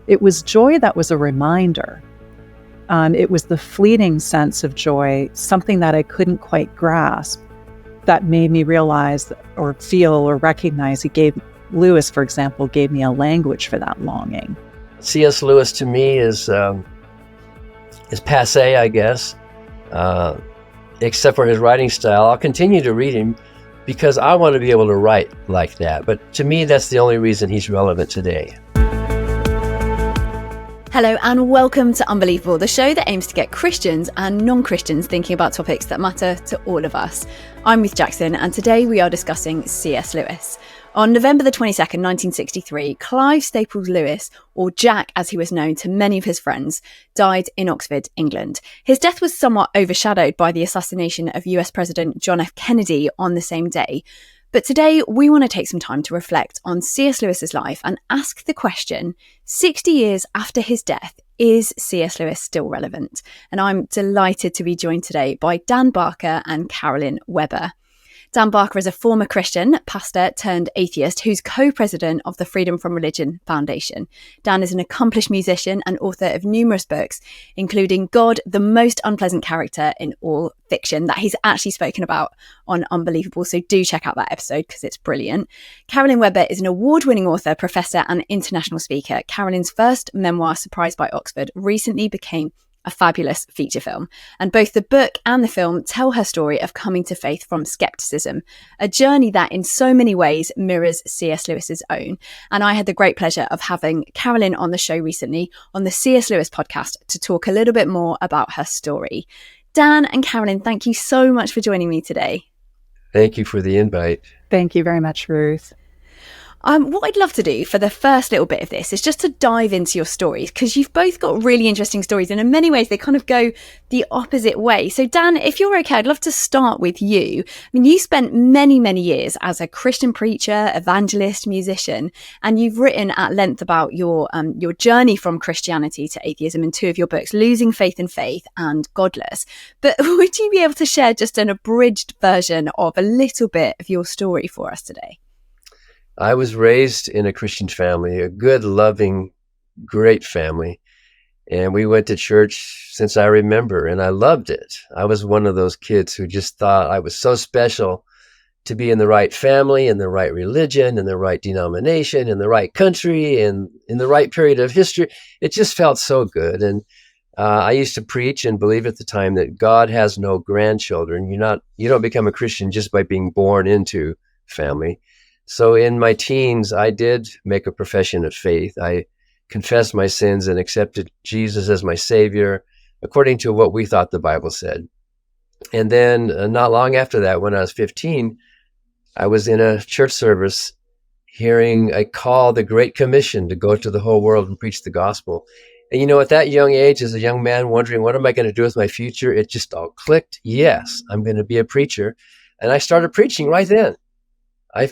It was joy that was a reminder. It was the fleeting sense of joy, something that I couldn't quite grasp, that made me realize or feel or recognize. Lewis, for example, gave me a language for that longing. C.S. Lewis to me is passé, I guess, except for his writing style. I'll continue to read him because I want to be able to write like that. But to me, that's the only reason he's relevant today. Hello and welcome to Unbelievable, the show that aims to get Christians and non-Christians thinking about topics that matter to all of us. I'm Ruth Jackson and today we are discussing C.S. Lewis. On November the 22nd, 1963, Clive Staples Lewis, or Jack as he was known to many of his friends, died in Oxford, England. His death was somewhat overshadowed by the assassination of US President John F. Kennedy on the same day. But today we want to take some time to reflect on C.S. Lewis's life and ask the question, 60 years after his death, is C.S. Lewis still relevant? And I'm delighted to be joined today by Dan Barker and Carolyn Webber. Dan Barker is a former Christian, pastor turned atheist, who's co-president of the Freedom from Religion Foundation. Dan is an accomplished musician and author of numerous books, including God, the Most Unpleasant Character in All Fiction, that he's actually spoken about on Unbelievable. So do check out that episode because it's brilliant. Carolyn Webber is an award-winning author, professor and international speaker. Carolyn's first memoir, Surprised by Oxford, recently became a fabulous feature film. And both the book and the film tell her story of coming to faith from scepticism, a journey that in so many ways mirrors C.S. Lewis's own. And I had the great pleasure of having Carolyn on the show recently on the C.S. Lewis podcast to talk a little bit more about her story. Dan and Carolyn, thank you so much for joining me today. Thank you for the invite. Thank you very much, Ruth. What I'd love to do for the first little bit of this is just to dive into your stories, because you've both got really interesting stories and in many ways they kind of go the opposite way. So Dan, if you're okay, I'd love to start with you. I mean, you spent many, many years as a Christian preacher, evangelist, musician, and you've written at length about your journey from Christianity to atheism in two of your books, Losing Faith in Faith and Godless. But would you be able to share just an abridged version of a little bit of your story for us today? I was raised in a Christian family, a good, loving, great family. And we went to church since I remember, and I loved it. I was one of those kids who just thought I was so special to be in the right family, in the right religion, in the right denomination, in the right country, and in the right period of history. It just felt so good. And I used to preach and believe at the time that God has no grandchildren. You don't become a Christian just by being born into family. So in my teens, I did make a profession of faith. I confessed my sins and accepted Jesus as my Savior, according to what we thought the Bible said. And then not long after that, when I was 15, I was in a church service hearing a call, the Great Commission, to go to the whole world and preach the gospel. And at that young age, as a young man wondering, what am I going to do with my future? It just all clicked. Yes, I'm going to be a preacher. And I started preaching right then. I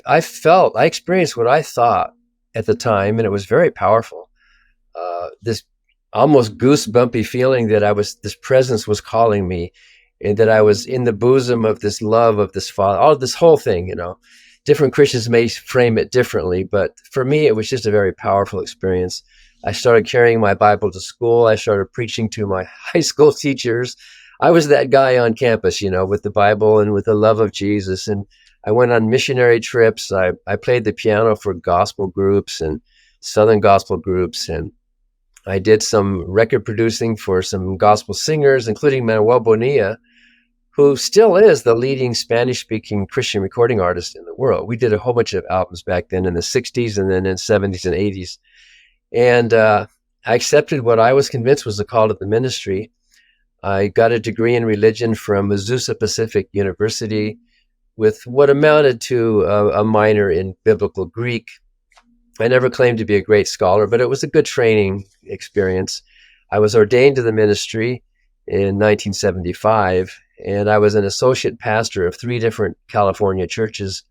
experienced what I thought at the time, and it was very powerful. This almost goosebumpy feeling that this presence was calling me, and that I was in the bosom of this love of this Father. This whole thing, different Christians may frame it differently, but for me, it was just a very powerful experience. I started carrying my Bible to school. I started preaching to my high school teachers. I was that guy on campus, with the Bible and with the love of Jesus. And I went on missionary trips. I played the piano for gospel groups and Southern gospel groups. And I did some record producing for some gospel singers, including Manuel Bonilla, who still is the leading Spanish-speaking Christian recording artist in the world. We did a whole bunch of albums back then in the 60s and then in the 70s and 80s. And I accepted what I was convinced was the call to the ministry. I got a degree in religion from Azusa Pacific University, with what amounted to a minor in biblical Greek. I never claimed to be a great scholar, but it was a good training experience. I was ordained to the ministry in 1975, and I was an associate pastor of 3 different California churches,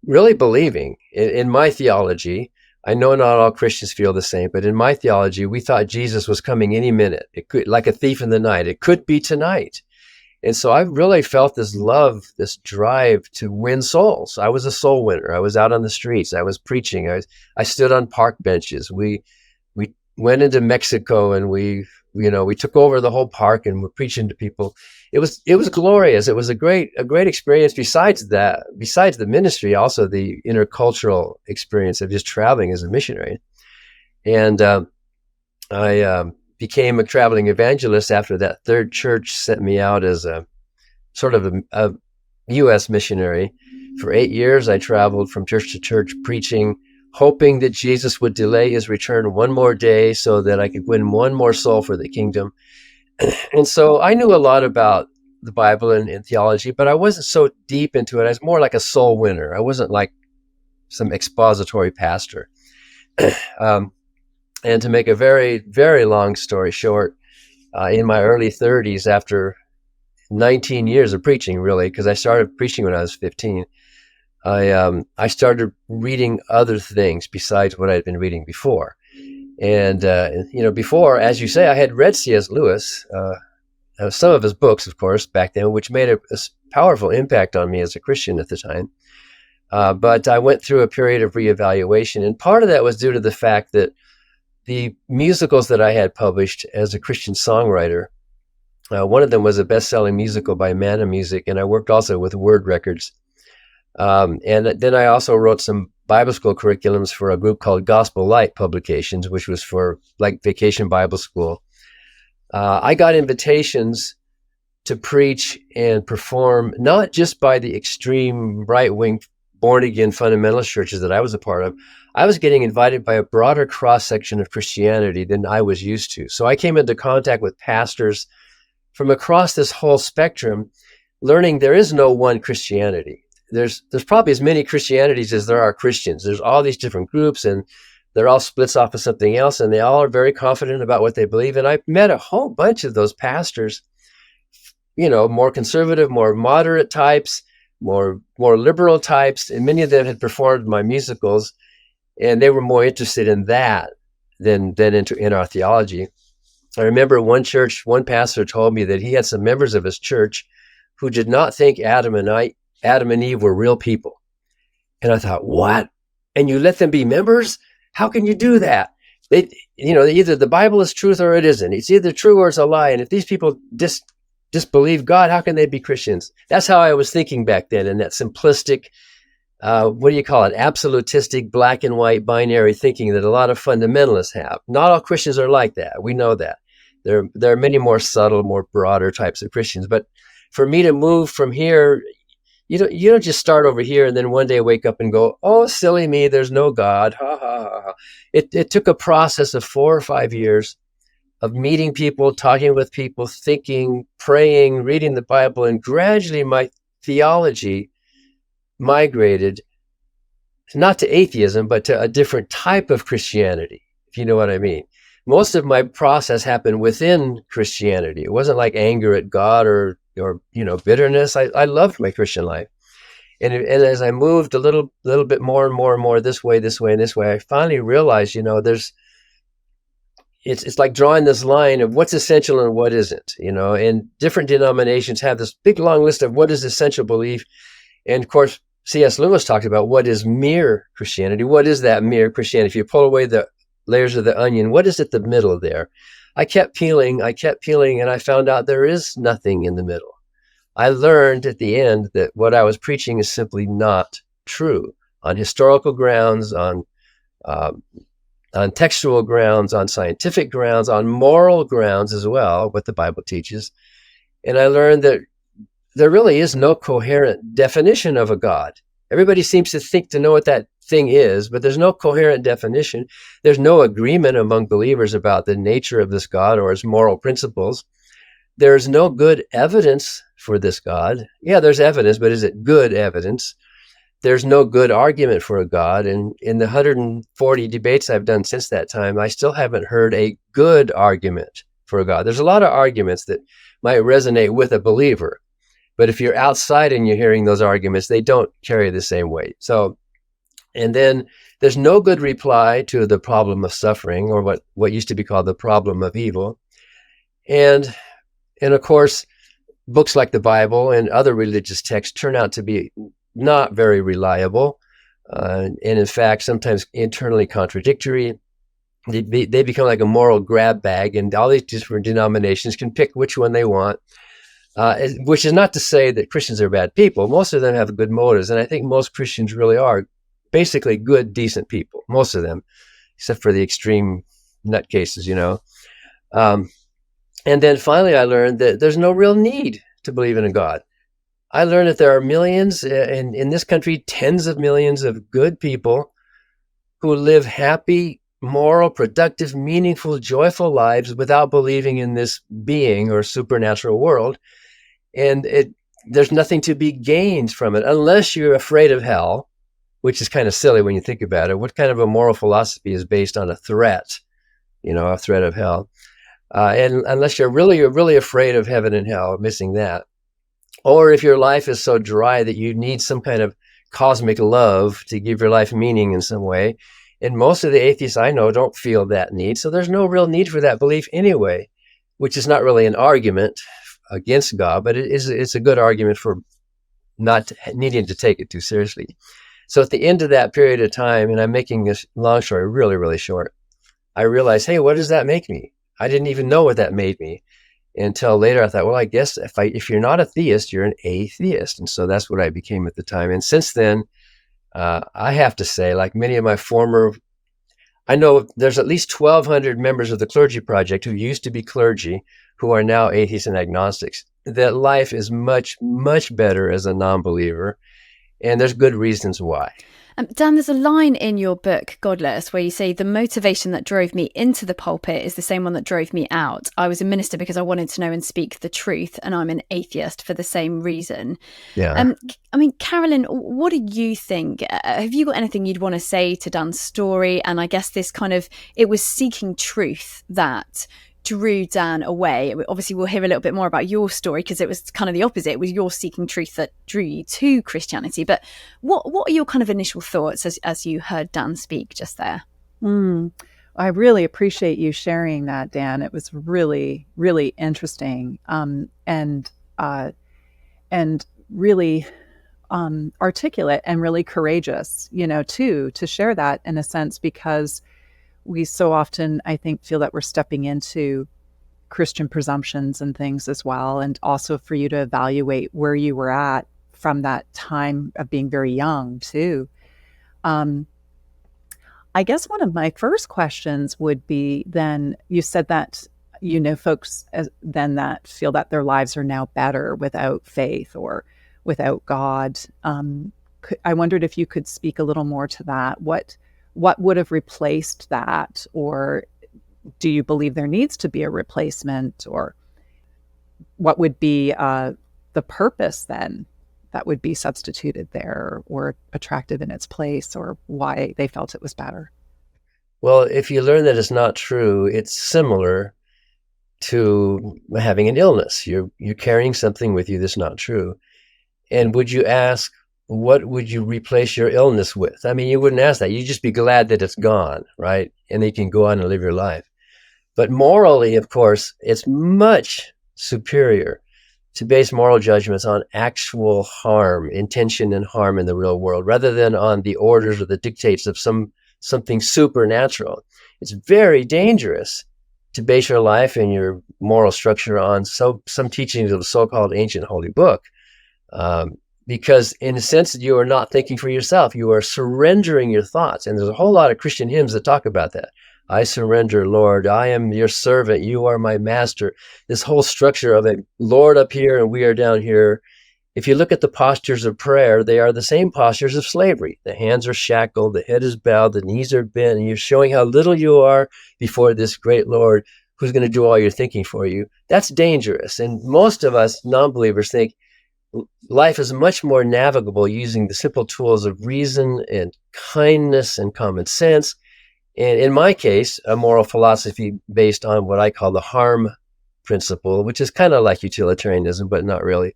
really believing in my theology. I know not all Christians feel the same, but in my theology, we thought Jesus was coming any minute. It could, like a thief in the night. It could be tonight. And so I really felt this love, this drive to win souls. I was a soul winner. I was out on the streets. I was preaching. I stood on park benches. We went into Mexico, and we took over the whole park and we're preaching to people. It was glorious. It was a great experience. Besides the ministry, also the intercultural experience of just traveling as a missionary. And I became a traveling evangelist after that third church sent me out as a sort of a U.S. missionary. For 8 years, I traveled from church to church preaching, hoping that Jesus would delay his return one more day so that I could win one more soul for the kingdom. And so I knew a lot about the Bible and theology, but I wasn't so deep into it. I was more like a soul winner. I wasn't like some expository pastor. And to make a very, very long story short, in my early 30s, after 19 years of preaching, really, because I started preaching when I was 15, I started reading other things besides what I had been reading before. And, before, as you say, I had read C.S. Lewis, some of his books, of course, back then, which made a powerful impact on me as a Christian at the time. But I went through a period of reevaluation, and part of that was due to the fact that the musicals that I had published as a Christian songwriter, one of them was a best-selling musical by Manna Music, and I worked also with Word Records. And then I also wrote some Bible school curriculums for a group called Gospel Light Publications, which was for like Vacation Bible School. I got invitations to preach and perform, not just by the extreme right-wing born-again fundamentalist churches that I was a part of. I was getting invited by a broader cross-section of Christianity than I was used to. So I came into contact with pastors from across this whole spectrum, learning there is no one Christianity. There's probably as many Christianities as there are Christians. There's all these different groups, and they're all splits off of something else, and they all are very confident about what they believe. And I met a whole bunch of those pastors, more conservative, more moderate types, more liberal types, and many of them had performed my musicals, and they were more interested in that than in our theology. I remember one pastor told me that he had some members of his church who did not think Adam and Eve were real people. And I thought, what? And you let them be members? How can you do that? Either the Bible is truth or it isn't. It's either true or it's a lie. And if these people disbelieve God, how can they be Christians? That's how I was thinking back then, in that simplistic, absolutistic, black and white binary thinking that a lot of fundamentalists have. Not all Christians are like that. We know that. There are many more subtle, more broader types of Christians. But for me to move from here, you don't just start over here and then one day wake up and go, oh, silly me, there's no God. Ha, ha, ha, ha. It took a process of 4 or 5 years of meeting people, talking with people, thinking, praying, reading the Bible, and gradually my theology migrated not to atheism, but to a different type of Christianity, if you know what I mean. Most of my process happened within Christianity. It wasn't like anger at God or bitterness. I loved my Christian life. And as I moved a little bit more and more and more this way, I finally realized, it's like drawing this line of what's essential and what isn't, and different denominations have this big long list of what is essential belief. And of course, C.S. Lewis talked about what is mere Christianity. What is that mere Christianity? If you pull away the layers of the onion, what is at the middle there? I kept peeling, and I found out there is nothing in the middle. I learned at the end that what I was preaching is simply not true on historical grounds, on textual grounds, on scientific grounds, on moral grounds as well, what the Bible teaches. And I learned that there really is no coherent definition of a God. Everybody seems to think to know what that thing is, but there's no coherent definition. There's no agreement among believers about the nature of this God or his moral principles. There's no good evidence for this God. Yeah, there's evidence, but is it good evidence? There's no good argument for a God. And in the 140 debates I've done since that time, I still haven't heard a good argument for a God. There's a lot of arguments that might resonate with a believer, but if you're outside and you're hearing those arguments, they don't carry the same weight. So, and then there's no good reply to the problem of suffering, or what used to be called the problem of evil. And of course, books like the Bible and other religious texts turn out to be not very reliable, and in fact, sometimes internally contradictory. They become like a moral grab bag, and all these different denominations can pick which one they want. Which is not to say that Christians are bad people. Most of them have good motives, and I think most Christians really are basically good, decent people. Most of them, except for the extreme nutcases, And then finally, I learned that there's no real need to believe in a God. I learned that there are millions, in this country, tens of millions of good people who live happy, moral, productive, meaningful, joyful lives without believing in this being or supernatural world. And there's nothing to be gained from it unless you're afraid of hell, which is kind of silly when you think about it. What kind of a moral philosophy is based on a threat, a threat of hell? And unless you're really afraid of heaven and hell, missing that. Or if your life is so dry that you need some kind of cosmic love to give your life meaning in some way. And most of the atheists I know don't feel that need. So there's no real need for that belief anyway, which is not really an argument against God, but it's a good argument for not needing to take it too seriously. So at the end of that period of time, and I'm making this long story really, really short, I realized, hey, what does that make me? I didn't even know what that made me until later. I thought, well, I guess if you're not a theist, you're an atheist. And so that's what I became at the time. And since then, I have to say, like many of my I know there's at least 1,200 members of the Clergy Project who used to be clergy who are now atheists and agnostics, that life is much, much better as a non-believer. And there's good reasons why. Dan, there's a line in your book, Godless, where you say the motivation that drove me into the pulpit is the same one that drove me out. I was a minister because I wanted to know and speak the truth, and I'm an atheist for the same reason. Yeah. Carolyn, what do you think? Have you got anything you'd want to say to Dan's story? And I guess it was seeking truth that drew Dan away. Obviously, we'll hear a little bit more about your story because it was kind of the opposite. It was your seeking truth that drew you to Christianity. But what are your kind of initial thoughts as you heard Dan speak just there? I really appreciate you sharing that, Dan. It was really, really interesting and really articulate and really courageous, too, to share that in a sense, because we so often, I think, feel that we're stepping into Christian presumptions and things as well. And also for you to evaluate where you were at from that time of being very young too. I guess one of my first questions would be then, you said that, folks then that feel that their lives are now better without faith or without God. I wondered if you could speak a little more to that. What would have replaced that? Or do you believe there needs to be a replacement? Or what would be the purpose then that would be substituted there or attractive in its place, or why they felt it was better? Well, if you learn that it's not true, it's similar to having an illness. You're carrying something with you that's not true. And would you ask, what would you replace your illness with? I mean, you wouldn't ask that. You'd just be glad that it's gone, right? And then you can go on and live your life. But morally, of course, it's much superior to base moral judgments on actual harm, intention and harm in the real world, rather than on the orders or the dictates of something supernatural. It's very dangerous to base your life and your moral structure on some teachings of the so-called ancient holy book. Because in a sense, you are not thinking for yourself. You are surrendering your thoughts. And there's a whole lot of Christian hymns that talk about that. I surrender, Lord. I am your servant. You are my master. This whole structure of it, Lord up here and we are down here. If you look at the postures of prayer, they are the same postures of slavery. The hands are shackled, the head is bowed, the knees are bent, and you're showing how little you are before this great Lord who's going to do all your thinking for you. That's dangerous. And most of us non-believers think life is much more navigable using the simple tools of reason and kindness and common sense. And in my case, a moral philosophy based on what I call the harm principle, which is kind of like utilitarianism, but not really.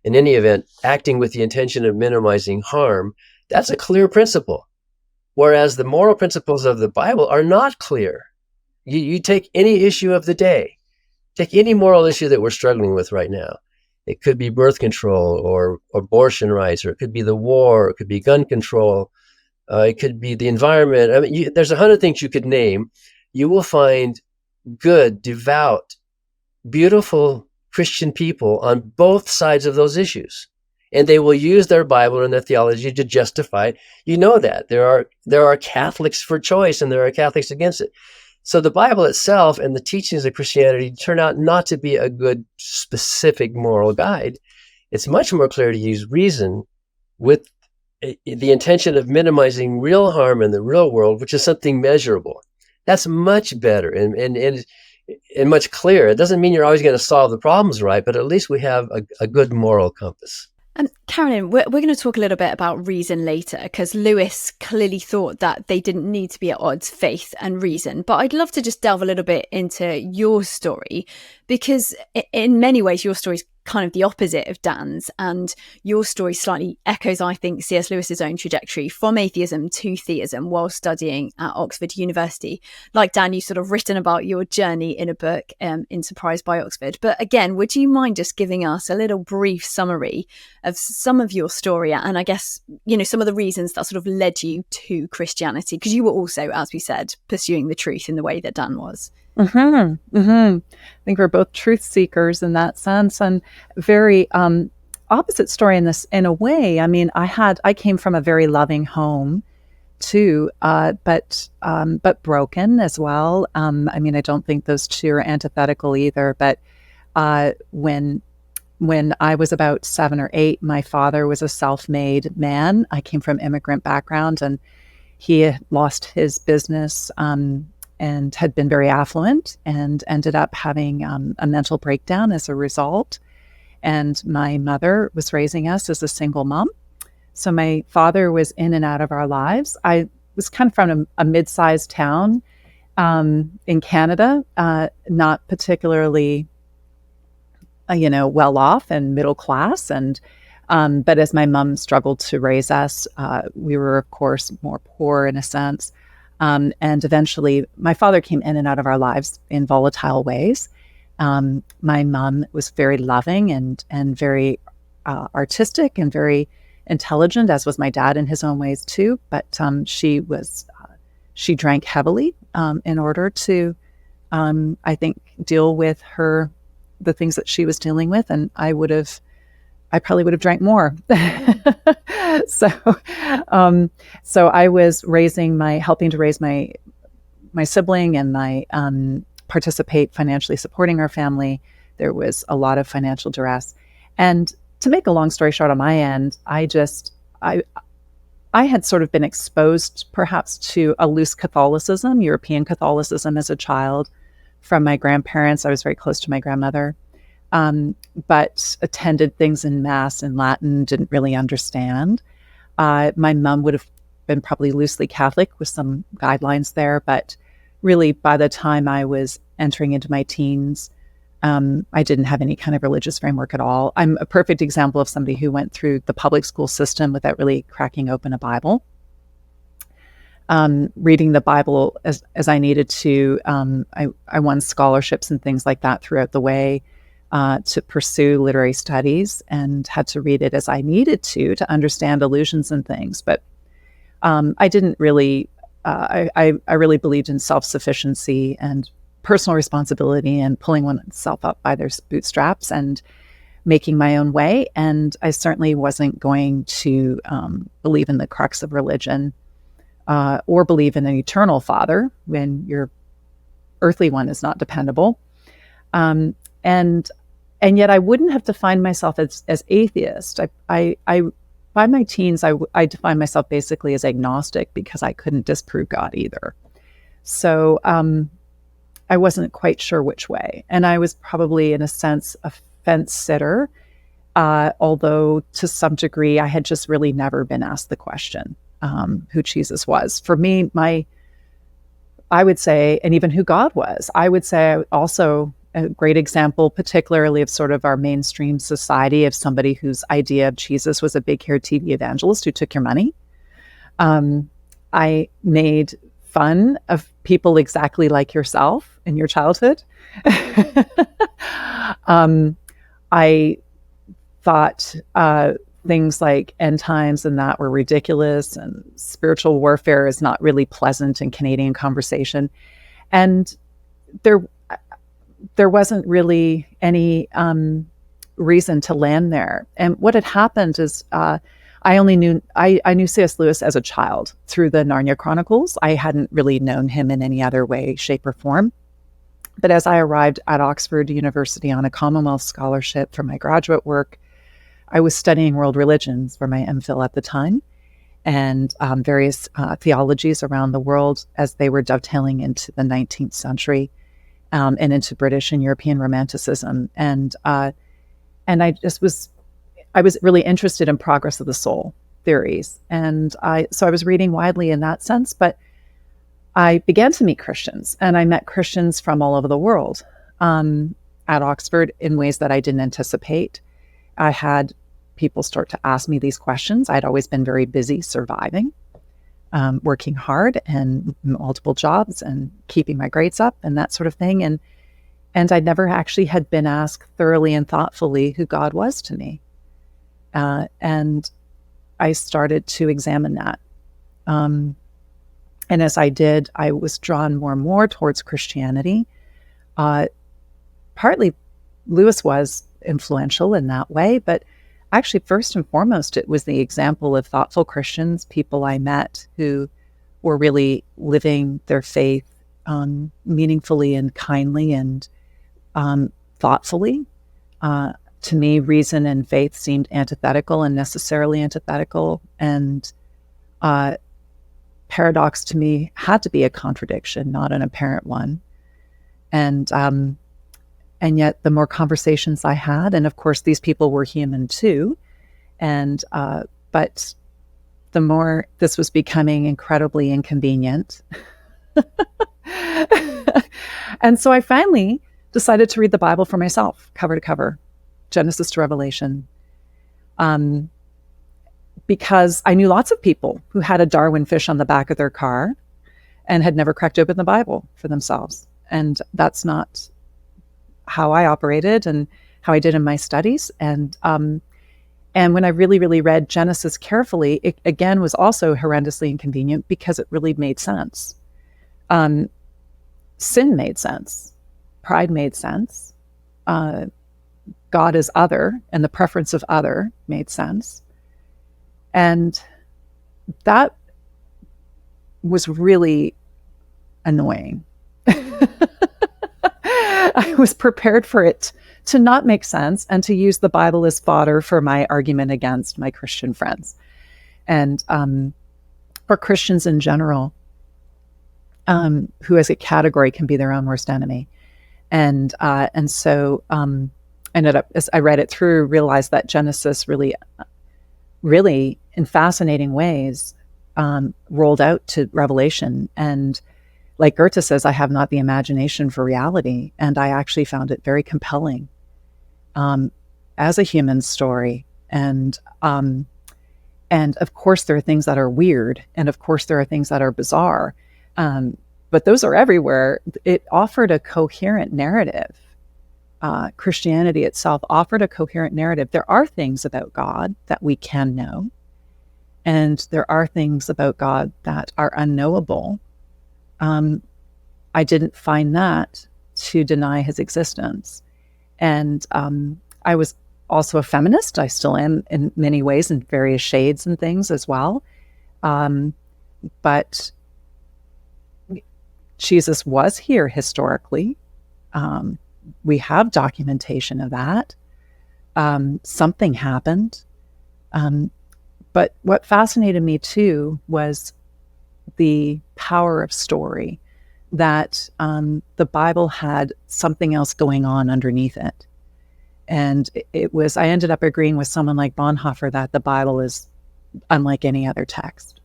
In any event, acting with the intention of minimizing harm, that's a clear principle. Whereas the moral principles of the Bible are not clear. You take any issue of the day, take any moral issue that we're struggling with right now. It could be birth control or abortion rights, or it could be the war, it could be gun control, it could be the environment. I mean, there's 100 things you could name. you will find good, devout, beautiful Christian people on both sides of those issues. And they will use their Bible and their theology to justify it. You know that. There are Catholics for choice and there are Catholics against it. So the Bible itself and the teachings of Christianity turn out not to be a good, specific moral guide. It's much more clear to use reason with the intention of minimizing real harm in the real world, which is something measurable. That's much better and much clearer. It doesn't mean you're always going to solve the problems right, but at least we have a good moral compass. Carolyn, we're going to talk a little bit about reason later, because Lewis clearly thought that they didn't need to be at odds, faith and reason. But I'd love to just delve a little bit into your story, because in many ways your story is kind of the opposite of Dan's, and your story slightly echoes, I think, C.S. Lewis's own trajectory from atheism to theism while studying at Oxford University. Like Dan, you've sort of written about your journey in a book, in Surprised by Oxford. But again, would you mind just giving us a little brief summary of some of your story, and I guess, some of the reasons that sort of led you to Christianity, because you were also, as we said, pursuing the truth in the way that Dan was. Mm-hmm. Mm-hmm. I think we're both truth seekers in that sense, and very opposite story in a way. I mean, I came from a very loving home too, but broken as well. I mean, I don't think those two are antithetical either. But when I was about 7 or 8, my father was a self-made man. I came from immigrant background, and he had lost his business and had been very affluent and ended up having a mental breakdown as a result. And my mother was raising us as a single mom. So my father was in and out of our lives. I was kind of from a mid-sized town in Canada, not particularly well off and middle class. And but as my mom struggled to raise us, we were, of course, more poor in a sense. And eventually my father came in and out of our lives in volatile ways. My mom was very loving and very artistic and very intelligent, as was my dad in his own ways too. But she drank heavily in order to, I think, deal with the things that she was dealing with. And I probably would have drank more. So I was helping to raise my sibling and participate financially supporting our family. There was a lot of financial duress. And to make a long story short on my end, I had sort of been exposed perhaps to a loose Catholicism, European Catholicism as a child from my grandparents. I was very close to my grandmother. But attended things in Mass in Latin, didn't really understand. My mom would have been probably loosely Catholic with some guidelines there, but really by the time I was entering into my teens, I didn't have any kind of religious framework at all. I'm a perfect example of somebody who went through the public school system without really cracking open a Bible. Reading the Bible as I needed to. I won scholarships and things like that throughout the way. To pursue literary studies, and had to read it as I needed to understand allusions and things. But I didn't really, I really believed in self-sufficiency and personal responsibility and pulling oneself up by their bootstraps and making my own way. And I certainly wasn't going to believe in the crux of religion or believe in an eternal father when your earthly one is not dependable. And yet I wouldn't have defined myself as atheist. I by my teens, I defined myself basically as agnostic because I couldn't disprove God either. So I wasn't quite sure which way. And I was probably, in a sense, a fence sitter, although to some degree I had just really never been asked the question who Jesus was. For me, I would say, and even who God was, I would say also a great example, particularly of sort of our mainstream society, of somebody whose idea of Jesus was a big-haired TV evangelist who took your money. I made fun of people exactly like yourself in your childhood. I thought things like end times and that were ridiculous, and spiritual warfare is not really pleasant in Canadian conversation. And there wasn't really any reason to land there. And what had happened is I knew C.S. Lewis as a child through the Narnia Chronicles. I hadn't really known him in any other way, shape, or form. But as I arrived at Oxford University on a Commonwealth scholarship for my graduate work, I was studying world religions for my MPhil at the time, and various theologies around the world as they were dovetailing into the 19th century and into British and European Romanticism. And I was really interested in progress of the soul theories. And so I was reading widely in that sense, but I began to meet Christians, and I met Christians from all over the world at Oxford in ways that I didn't anticipate. I had people start to ask me these questions. I'd always been very busy surviving, working hard and multiple jobs and keeping my grades up and that sort of thing. And I never actually had been asked thoroughly and thoughtfully who God was to me. And I started to examine that. And as I did, I was drawn more and more towards Christianity. Partly Lewis was influential in that way, but actually first and foremost, it was the example of thoughtful Christians, people I met who were really living their faith meaningfully and kindly and thoughtfully. To me, reason and faith seemed antithetical and necessarily antithetical, and paradox to me had to be a contradiction, not an apparent one. And yet the more conversations I had, and of course these people were human too, but the more this was becoming incredibly inconvenient. And so I finally decided to read the Bible for myself, cover to cover, Genesis to Revelation. Because I knew lots of people who had a Darwin fish on the back of their car and had never cracked open the Bible for themselves. And that's not how I operated and how I did in my studies. And when I really, really read Genesis carefully, it again was also horrendously inconvenient because it really made sense. Sin made sense. Pride made sense. God is other, and the preference of other made sense. And that was really annoying. I was prepared for it to not make sense and to use the Bible as fodder for my argument against my Christian friends. And for Christians in general, who as a category can be their own worst enemy. And so ended up, as I read it through, realized that Genesis really in fascinating ways rolled out to Revelation. And like Goethe says, I have not the imagination for reality. And I actually found it very compelling as a human story. And of course there are things that are weird, and of course there are things that are bizarre, but those are everywhere. It offered a coherent narrative. Christianity itself offered a coherent narrative. There are things about God that we can know, and there are things about God that are unknowable. I didn't find that to deny his existence. And I was also a feminist. I still am in many ways, in various shades and things as well. But Jesus was here historically. We have documentation of that. Something happened. But what fascinated me too was the power of story, that the Bible had something else going on underneath it. And I ended up agreeing with someone like Bonhoeffer that the Bible is unlike any other text.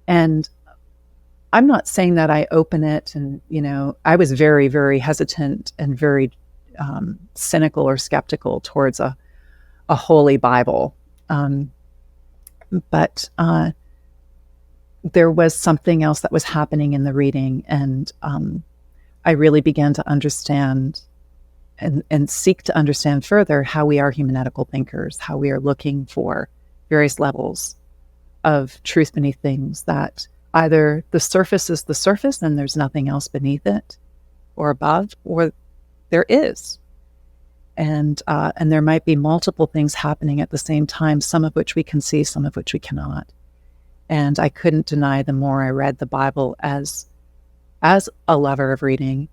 And I'm not saying that I open it and, I was very, very hesitant and very cynical or skeptical towards a holy Bible. But there was something else that was happening in the reading, and I really began to understand and seek to understand further how we are humanetical thinkers, how we are looking for various levels of truth beneath things that either the surface is the surface and there's nothing else beneath it or above, or there is. And there might be multiple things happening at the same time, some of which we can see, some of which we cannot. And I couldn't deny the more I read the Bible as a lover of reading,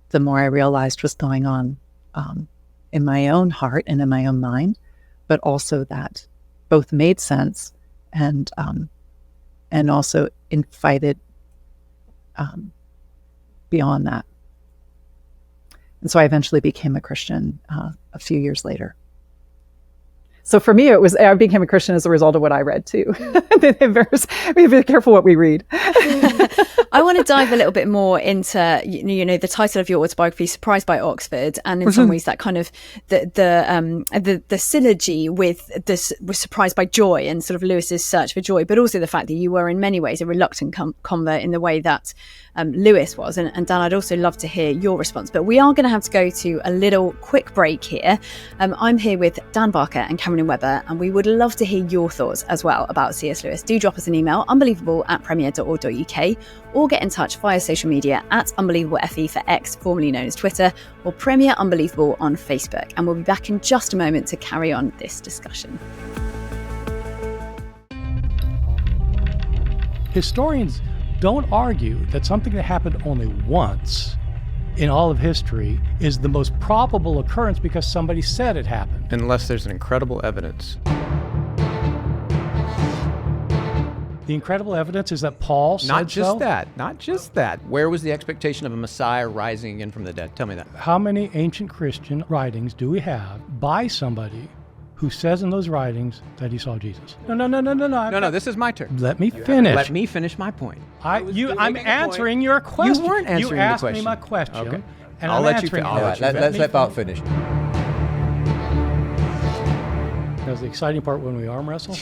the more I realized was going on in my own heart and in my own mind, but also that both made sense and also invited beyond that. And so I eventually became a Christian a few years later. So for me, I became a Christian as a result of what I read too. Be very careful what we read. I want to dive a little bit more into, the title of your autobiography, Surprised by Oxford, and in some ways that kind of the synergy with this was surprised by joy and sort of Lewis's search for joy, but also the fact that you were in many ways a reluctant convert in the way that Lewis was. And Dan, I'd also love to hear your response, but we are going to have to go to a little quick break here. I'm here with Dan Barker and Carolyn Webber, and we would love to hear your thoughts as well about C.S. Lewis. Do drop us an email, unbelievable@premier.org.uk, or get in touch via social media at UnbelievableFE for X, formerly known as Twitter, or Premier Unbelievable on Facebook. And we'll be back in just a moment to carry on this discussion. Historians don't argue that something that happened only once in all of history is the most probable occurrence because somebody said it happened. Unless there's an incredible evidence. The incredible evidence is that Paul said Not just so? that. Not just that. Where was the expectation of a Messiah rising again from the dead? Tell me that. How many ancient Christian writings do we have by somebody who says in those writings that he saw Jesus? No. No, this is my turn. Let me finish. Let me finish my point. I'm answering your question. You weren't answering the question. You asked me my question. Okay. And I'll I'm let you answering finish. it. All right, let's let Bart finish. That was the exciting part when we arm wrestle.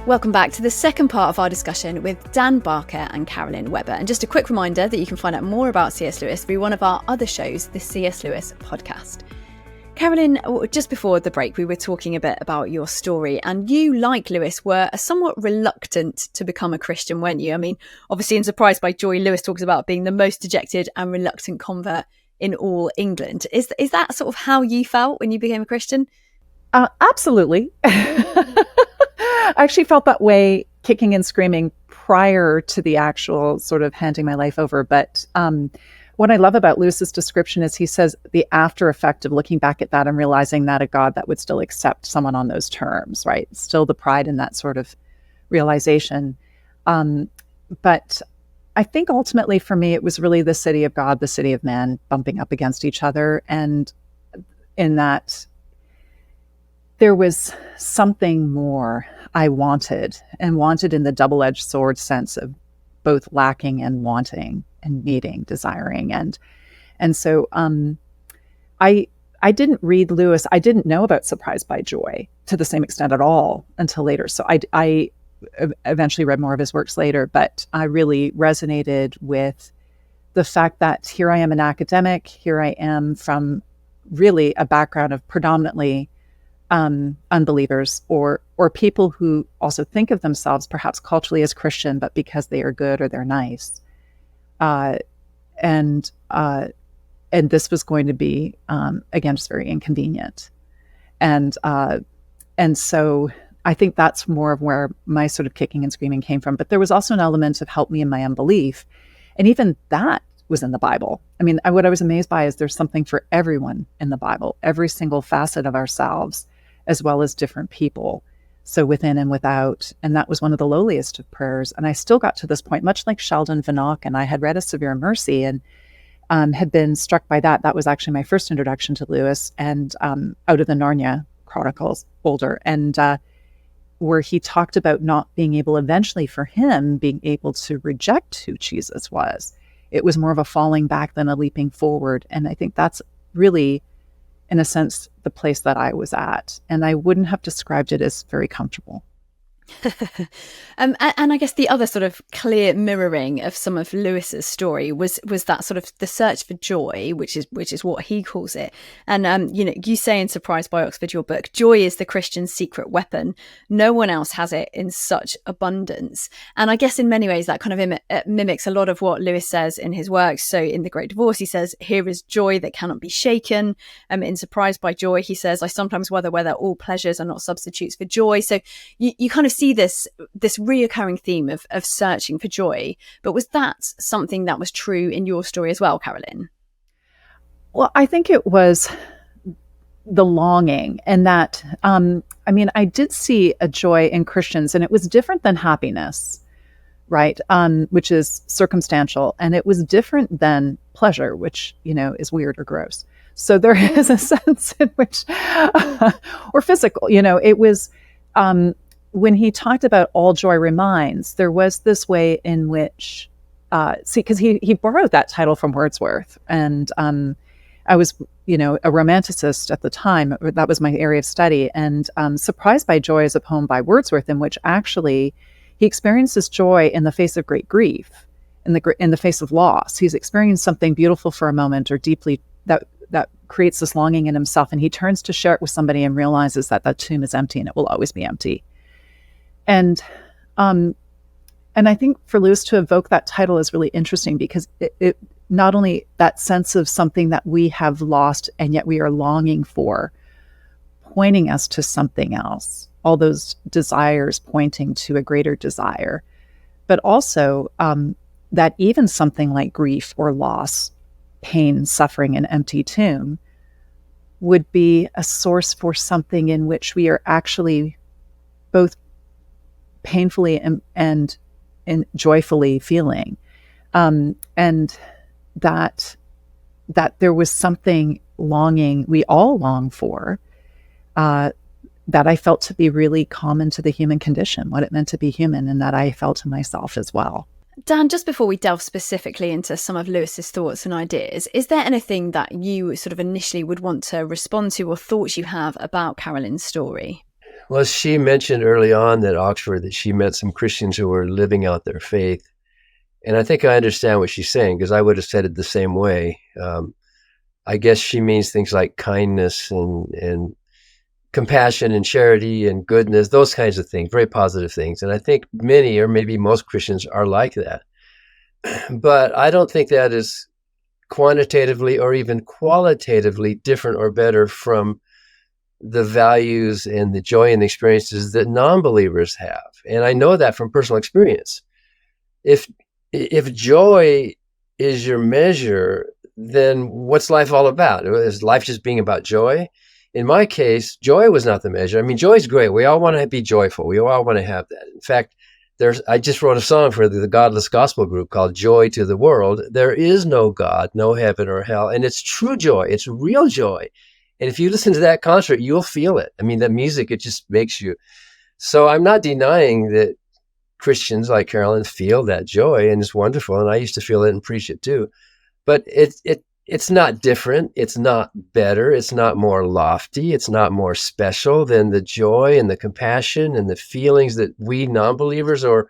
Welcome back to the second part of our discussion with Dan Barker and Carolyn Webber. And just a quick reminder that you can find out more about C.S. Lewis through one of our other shows, the C.S. Lewis podcast. Carolyn, just before the break, we were talking a bit about your story, and you, like Lewis, were somewhat reluctant to become a Christian, weren't you? I mean, obviously in Surprised by Joy, Lewis talks about being the most dejected and reluctant convert in all England. Is that sort of how you felt when you became a Christian? Absolutely. I actually felt that way kicking and screaming prior to the actual sort of handing my life over. But what I love about Lewis's description is he says the after effect of looking back at that and realizing that a God that would still accept someone on those terms, right? Still the pride in that sort of realization. But I think ultimately for me, it was really the city of God, the city of man bumping up against each other. And in that, there was something more I wanted in the double-edged sword sense of both lacking and wanting and needing, desiring. And so I didn't read Lewis. I didn't know about Surprised by Joy to the same extent at all until later. So I eventually read more of his works later, but I really resonated with the fact that here I am an academic, here I am from really a background of predominantly unbelievers or people who also think of themselves perhaps culturally as Christian, but because they are good or they're nice. And this was going to be, again, just very inconvenient. And so I think that's more of where my sort of kicking and screaming came from. But there was also an element of help me in my unbelief. And even that was in the Bible. I mean, what I was amazed by is there's something for everyone in the Bible, every single facet of ourselves, as well as different people. So within and without. And that was one of the lowliest of prayers. And I still got to this point, much like Sheldon Vannock, and I had read A Severe Mercy and had been struck by that. That was actually my first introduction to Lewis, and out of the Narnia Chronicles, older, and where he talked about not being able eventually for him being able to reject who Jesus was. It was more of a falling back than a leaping forward. And I think that's really, in a sense, the place that I was at. And I wouldn't have described it as very comfortable. And I guess the other sort of clear mirroring of some of Lewis's story was that sort of the search for joy, which is what he calls it. And you say in Surprised by Oxford, your book, joy is the Christian's secret weapon. No one else has it in such abundance. And I guess in many ways that kind of mimics a lot of what Lewis says in his works. So in The Great Divorce, he says, "Here is joy that cannot be shaken." In Surprised by Joy, he says, "I sometimes wonder whether all pleasures are not substitutes for joy." So you kind of see this reoccurring theme of searching for joy. But was that something that was true in your story as well, Carolyn? Well, I think it was the longing, and that, I did see a joy in Christians, and it was different than happiness, right? Which is circumstantial, and it was different than pleasure, which, is weird or gross. So there is a sense in which, or physical, it was, when he talked about all joy reminds, there was this way in which, because he borrowed that title from Wordsworth, and I was, a romanticist at the time. That was my area of study. And Surprised by Joy is a poem by Wordsworth in which actually he experiences joy in the face of great grief, in the face of loss. He's experienced something beautiful for a moment, or deeply that creates this longing in himself, and he turns to share it with somebody and realizes that tomb is empty and it will always be empty. And I think for Lewis to evoke that title is really interesting, because it not only that sense of something that we have lost and yet we are longing for, pointing us to something else, all those desires pointing to a greater desire, but also that even something like grief or loss, pain, suffering, an empty tomb would be a source for something in which we are actually both painfully and joyfully feeling, and that there was something longing, we all long for, that I felt to be really common to the human condition, what it meant to be human, and that I felt to myself as well. Dan, just before we delve specifically into some of Lewis's thoughts and ideas, is there anything that you sort of initially would want to respond to, or thoughts you have about Carolyn's story? Well, she mentioned early on at Oxford that she met some Christians who were living out their faith. And I think I understand what she's saying, because I would have said it the same way. I guess she means things like kindness and compassion and charity and goodness, those kinds of things, very positive things. And I think many, or maybe most Christians are like that. But I don't think that is quantitatively or even qualitatively different or better from the values and the joy and the experiences that non-believers have. And I know that from personal experience. If joy is your measure, then what's life all about? Is life just being about joy? In my case, joy was not the measure. I mean, joy is great. We all want to be joyful. We all want to have that. In fact, I just wrote a song for the Godless Gospel group called Joy to the World. There is no God, no heaven or hell. And it's true joy. It's real joy. And if you listen to that concert, you'll feel it. I mean, the music, it just makes you. So I'm not denying that Christians like Carolyn feel that joy, and it's wonderful. And I used to feel it and preach it too. But it's not different. It's not better. It's not more lofty. It's not more special than the joy and the compassion and the feelings that we non-believers or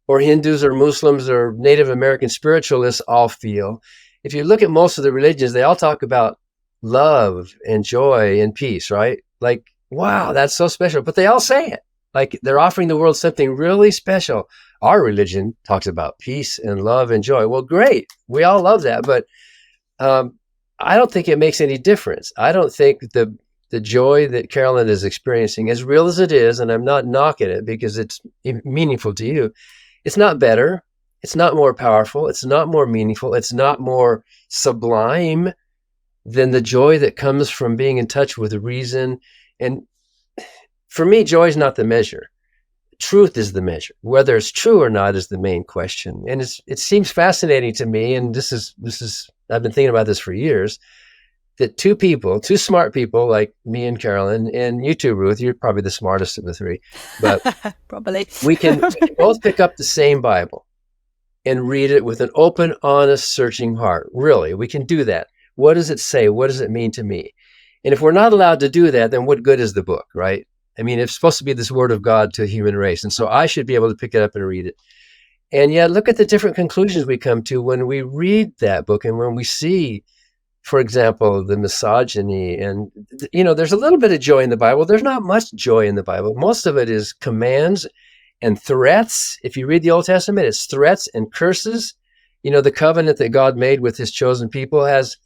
Hindus or Muslims or Native American spiritualists all feel. If you look at most of the religions, they all talk about love and joy and peace, right? Like, wow, that's so special. But they all say it. Like they're offering the world something really special. Our religion talks about peace and love and joy. Well, great. We all love that. But I don't think it makes any difference. I don't think the joy that Carolyn is experiencing, as real as it is, and I'm not knocking it because it's meaningful to you, it's not better. It's not more powerful. It's not more meaningful. It's not more sublime than the joy that comes from being in touch with reason. And for me, joy is not the measure. Truth is the measure. Whether it's true or not is the main question. And it seems fascinating to me, and this is I've been thinking about this for years, that two smart people like me and Carolyn, and you too, Ruth, you're probably the smartest of the three, but probably we can both pick up the same Bible and read it with an open, honest, searching heart. Really, we can do that. What does it say? What does it mean to me? And if we're not allowed to do that, then what good is the book, right? I mean, it's supposed to be this word of God to the human race. And so I should be able to pick it up and read it. And yet, look at the different conclusions we come to when we read that book and when we see, for example, the misogyny. And, there's a little bit of joy in the Bible. There's not much joy in the Bible. Most of it is commands and threats. If you read the Old Testament, it's threats and curses. The covenant that God made with his chosen people has,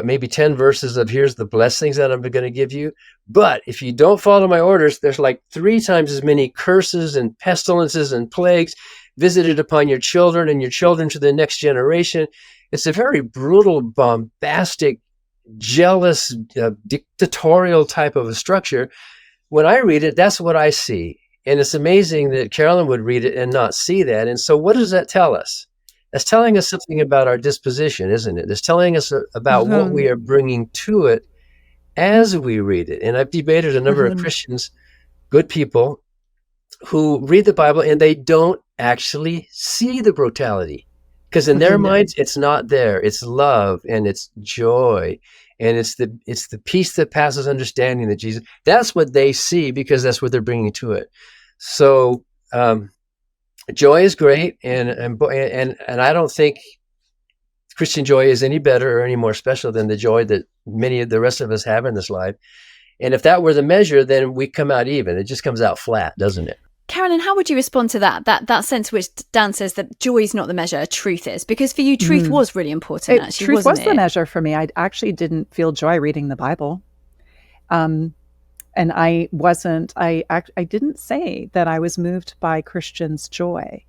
maybe 10 verses of here's the blessings that I'm going to give you. But if you don't follow my orders, there's like 3 times as many curses and pestilences and plagues visited upon your children and your children to the next generation. It's a very brutal, bombastic, jealous, dictatorial type of a structure. When I read it, that's what I see. And it's amazing that Carolyn would read it and not see that. And so what does that tell us? That's telling us something about our disposition, isn't it? It's telling us about what we are bringing to it as we read it. And I've debated a number of Christians, good people, who read the Bible and they don't actually see the brutality. Because in their minds, it's not there. It's love and it's joy. And it's the peace that passes understanding that Jesus, that's what they see because that's what they're bringing to it. So, joy is great, and I don't think Christian joy is any better or any more special than the joy that many of the rest of us have in this life. And if that were the measure, then we come out even. It just comes out flat, doesn't it? Carolyn, how would you respond to that sense which Dan says that joy is not the measure, truth is? Because for you, truth was really important, actually, truth wasn't was the measure for me. I actually didn't feel joy reading the Bible. And I didn't say that I was moved by Christians' joy.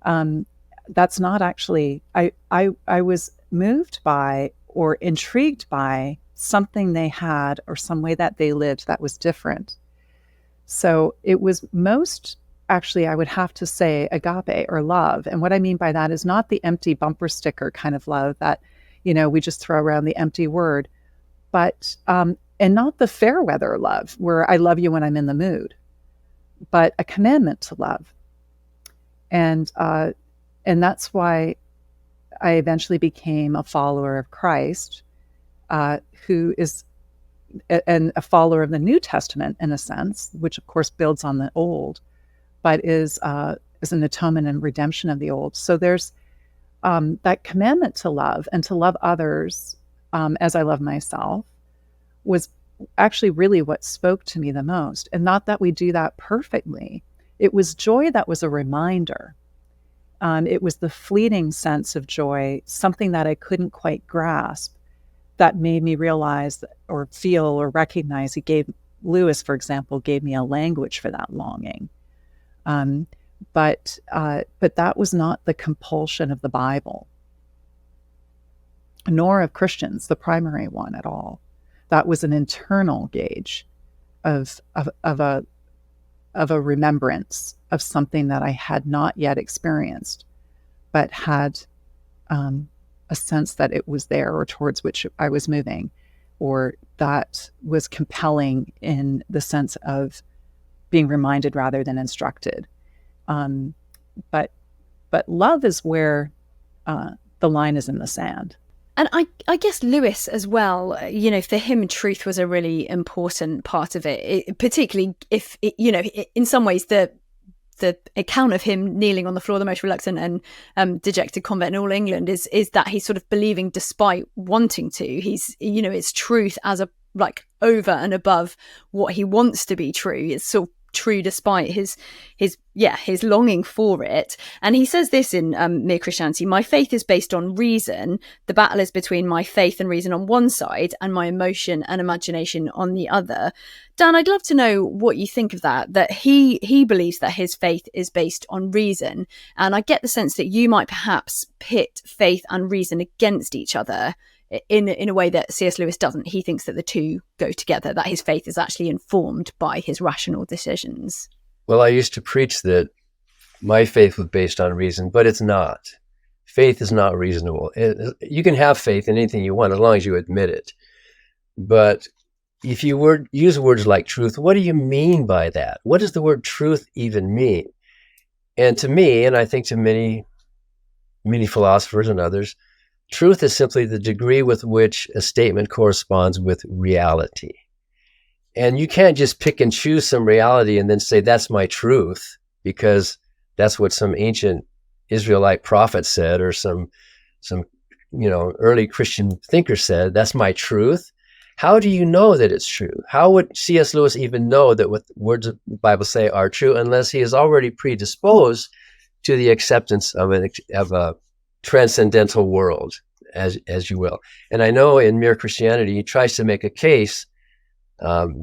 That's not actually, I was moved by or intrigued by something they had or some way that they lived that was different. So it was most, actually, I would have to say agape or love. And what I mean by that is not the empty bumper sticker kind of love that, we just throw around the empty word, but, and not the fair weather love where I love you when I'm in the mood, but a commandment to love. And that's why I eventually became a follower of Christ, who is and a follower of the New Testament in a sense, which of course builds on the Old, but is an atonement and redemption of the Old. So there's that commandment to love and to love others as I love myself was actually really what spoke to me the most. And not that we do that perfectly. It was joy that was a reminder. It was the fleeting sense of joy, something that I couldn't quite grasp, that made me realize or feel or recognize. Lewis, for example, gave me a language for that longing. But that was not the compulsion of the Bible, nor of Christians, the primary one at all. That was an internal gauge of a remembrance of something that I had not yet experienced, but had a sense that it was there or towards which I was moving, or that was compelling in the sense of being reminded rather than instructed. But love is where the line is in the sand. And I guess Lewis as well, for him, truth was a really important part of it, particularly if, in some ways the account of him kneeling on the floor, the most reluctant and dejected convert in all England is that he's sort of believing despite wanting to. He's, it's truth as a over and above what he wants to be true. It's sort of true despite his longing for it. And he says this in Mere Christianity: my faith is based on reason. The battle is between my faith and reason on one side and my emotion and imagination on the other. Dan, I'd love to know what you think of that he believes that his faith is based on reason. And I get the sense that you might perhaps pit faith and reason against each other in a way that C.S. Lewis doesn't. He thinks that the two go together, that his faith is actually informed by his rational decisions. Well, I used to preach that my faith was based on reason, but it's not. Faith is not reasonable. You can have faith in anything you want as long as you admit it. But if you use words like truth, what do you mean by that? What does the word truth even mean? And to me, and I think to many many philosophers and others, truth is simply the degree with which a statement corresponds with reality. And you can't just pick and choose some reality and then say, that's my truth, because that's what some ancient Israelite prophet said, or some early Christian thinker said, that's my truth. How do you know that it's true? How would C.S. Lewis even know that what words of the Bible say are true unless he is already predisposed to the acceptance of a transcendental world, as you will? And I know in Mere Christianity, he tries to make a case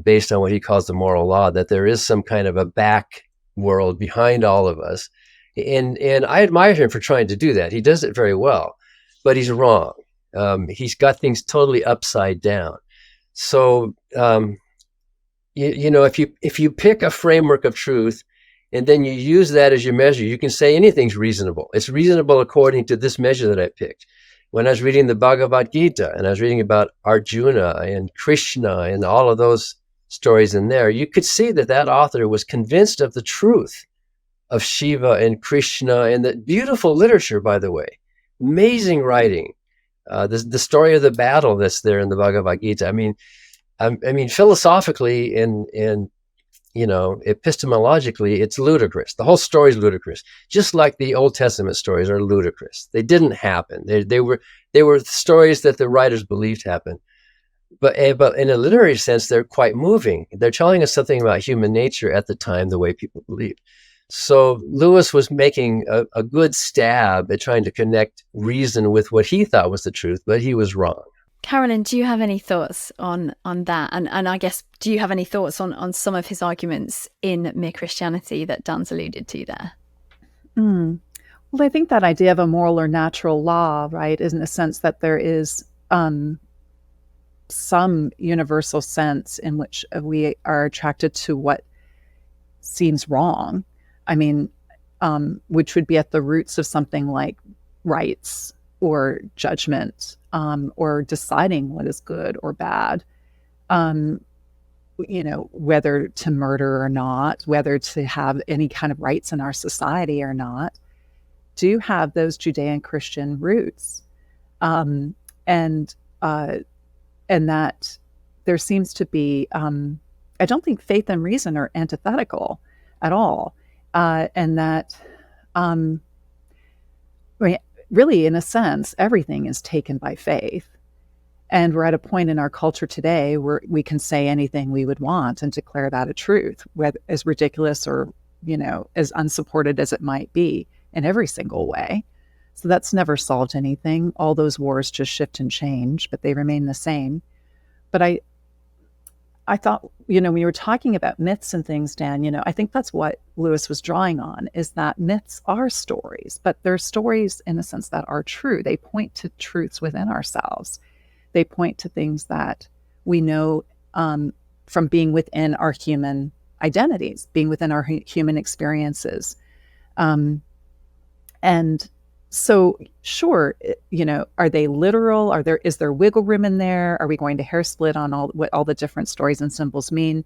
based on what he calls the moral law, that there is some kind of a back world behind all of us. And I admire him for trying to do that. He does it very well, but he's wrong. He's got things totally upside down. So, if you pick a framework of truth and then you use that as your measure, you can say anything's reasonable. It's reasonable according to this measure that I picked. When I was reading the Bhagavad Gita and I was reading about Arjuna and Krishna and all of those stories in there, you could see that author was convinced of the truth of Shiva and Krishna, and the beautiful literature, by the way, amazing writing. The story of the battle that's there in the Bhagavad Gita. I mean, philosophically and epistemologically, it's ludicrous. The whole story is ludicrous, just like the Old Testament stories are ludicrous. They didn't happen. They were stories that the writers believed happened. But in a literary sense, they're quite moving. They're telling us something about human nature at the time, the way people believed. So Lewis was making a good stab at trying to connect reason with what he thought was the truth, but he was wrong. Carolyn, do you have any thoughts on that? And I guess, do you have any thoughts on some of his arguments in Mere Christianity that Dan's alluded to there? Well, I think that idea of a moral or natural law, right, is in the sense that there is some universal sense in which we are attracted to what seems wrong. I mean, which would be at the roots of something like rights or judgment, or deciding what is good or bad, whether to murder or not, whether to have any kind of rights in our society or not, do have those Judean-Christian roots. And that there seems to be, I don't think faith and reason are antithetical at all. And that really, in a sense, everything is taken by faith. And we're at a point in our culture today where we can say anything we would want and declare that a truth, whether as ridiculous or, as unsupported as it might be, in every single way. So that's never solved anything. All those wars just shift and change, but they remain the same. But I thought, we were talking about myths and things, Dan, I think that's what Lewis was drawing on, is that myths are stories, but they're stories in a sense that are true. They point to truths within ourselves. They point to things that we know from being within our human identities, being within our human experiences. And so, sure, are they literal? Is there wiggle room in there? Are we going to hair split on what all the different stories and symbols mean?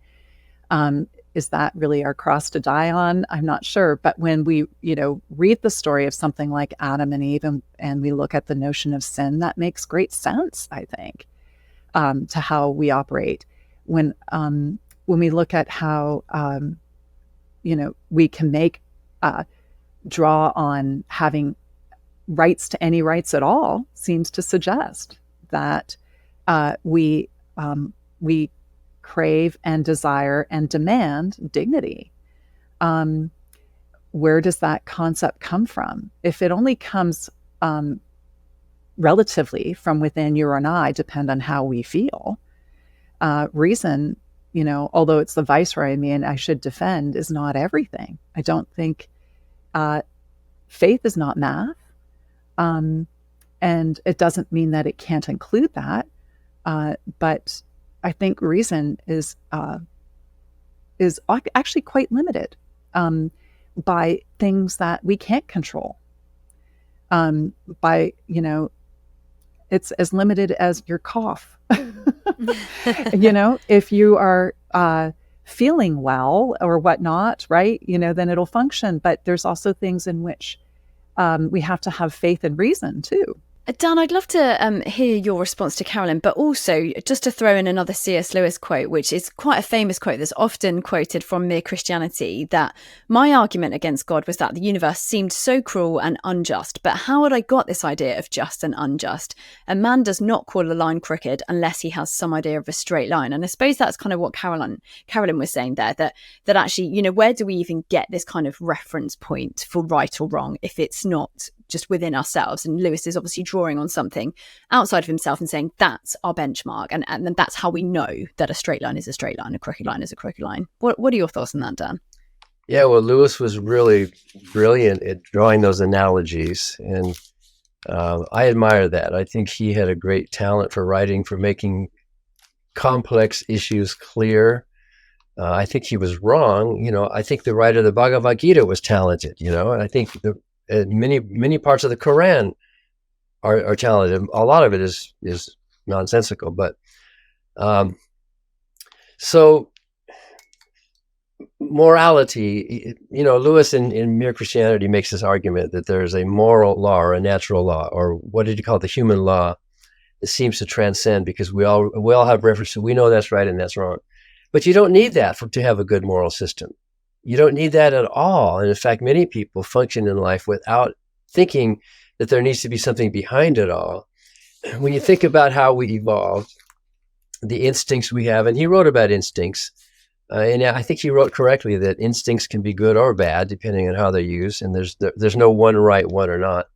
Is that really our cross to die on? I'm not sure. But when we, read the story of something like Adam and Eve, and we look at the notion of sin, that makes great sense, I think, to how we operate. When we look at how, we can draw on having rights to any rights at all, seems to suggest that we crave and desire and demand dignity. Where does that concept come from? If it only comes relatively from within you and I, depend on how we feel. Reason, although it's the viceroy I should defend, is not everything. I don't think faith is not math. And it doesn't mean that it can't include that. But I think reason is actually quite limited by things that we can't control. It's as limited as your cough. If you are feeling well or whatnot, right, then it'll function. But there's also things in which we have to have faith and reason too. Dan, I'd love to hear your response to Carolyn, but also just to throw in another C.S. Lewis quote, which is quite a famous quote that's often quoted from Mere Christianity, that my argument against God was that the universe seemed so cruel and unjust. But how had I got this idea of just and unjust? A man does not call a line crooked unless he has some idea of a straight line. And I suppose that's kind of what Carolyn was saying there, that actually, you know, where do we even get this kind of reference point for right or wrong if it's not just within ourselves? And Lewis is obviously drawing on something outside of himself and saying that's our benchmark, and that's how we know that a straight line is a straight line, a crooked line is a crooked line. What are your thoughts on that, Dan? Yeah, well, Lewis was really brilliant at drawing those analogies, and I admire that. I think he had a great talent for writing, for making complex issues clear. I think he was wrong. You know, I think the writer of the Bhagavad Gita was talented, you know, and I think many parts of the Quran are talented. A lot of it is nonsensical, but so morality, you know, Lewis in Mere Christianity makes this argument that there's a moral law or a natural law, or what did he call it, the human law, that seems to transcend, because we all have reference to, we know that's right and that's wrong. But you don't need that to have a good moral system. You don't need that at all. And in fact, many people function in life without thinking that there needs to be something behind it all. When you think about how we evolved, the instincts we have, and he wrote about instincts, and I think he wrote correctly that instincts can be good or bad depending on how they're used, and there's no one right, one or not.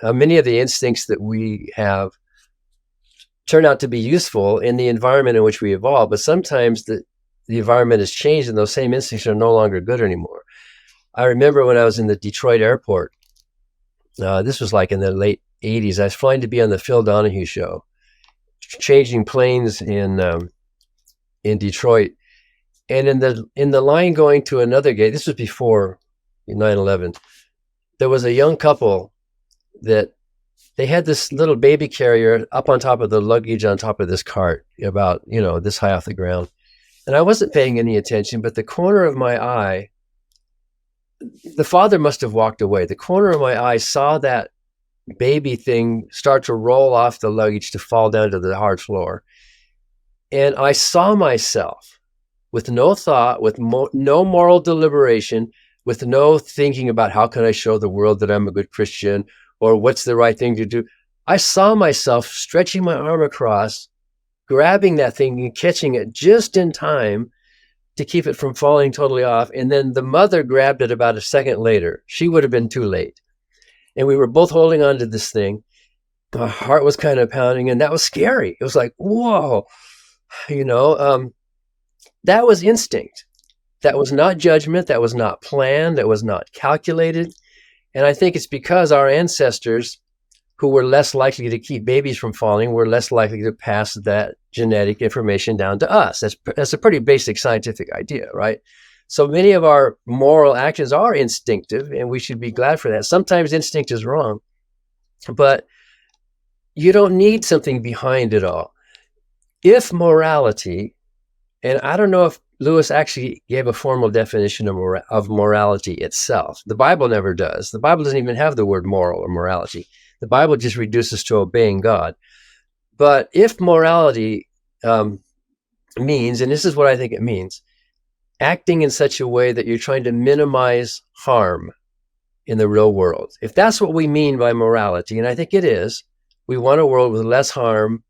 Many of the instincts that we have turn out to be useful in the environment in which we evolve, but sometimes the environment has changed and those same instincts are no longer good anymore. I remember when I was in the Detroit airport, this was like in the late 80s, I was flying to be on the Phil Donahue show, changing planes in Detroit. And in the line going to another gate, this was before 9/11, there was a young couple that they had this little baby carrier up on top of the luggage on top of this cart, about, you know, this high off the ground. And I wasn't paying any attention, but the corner of my eye, the father must have walked away. The corner of my eye saw that baby thing start to roll off the luggage to fall down to the hard floor. And I saw myself with no thought, with no moral deliberation, with no thinking about how can I show the world that I'm a good Christian or what's the right thing to do. I saw myself stretching my arm across, grabbing that thing and catching it just in time to keep it from falling totally off. And then the mother grabbed it about a second later. She would have been too late. And we were both holding on to this thing. My heart was kind of pounding, and that was scary. It was like, whoa, you know, that was instinct. That was not judgment. That was not planned. That was not calculated. And I think it's because our ancestors, who were less likely to keep babies from falling, were less likely to pass that genetic information down to us. That's a pretty basic scientific idea, right? So many of our moral actions are instinctive, and we should be glad for that. Sometimes instinct is wrong, but you don't need something behind it all. If morality, and I don't know if Lewis actually gave a formal definition of morality itself. The Bible never does. The Bible doesn't even have the word moral or morality. The Bible just reduces to obeying God. But if morality means, and this is what I think it means, acting in such a way that you're trying to minimize harm in the real world. If that's what we mean by morality, and I think it is, we want a world with less harm,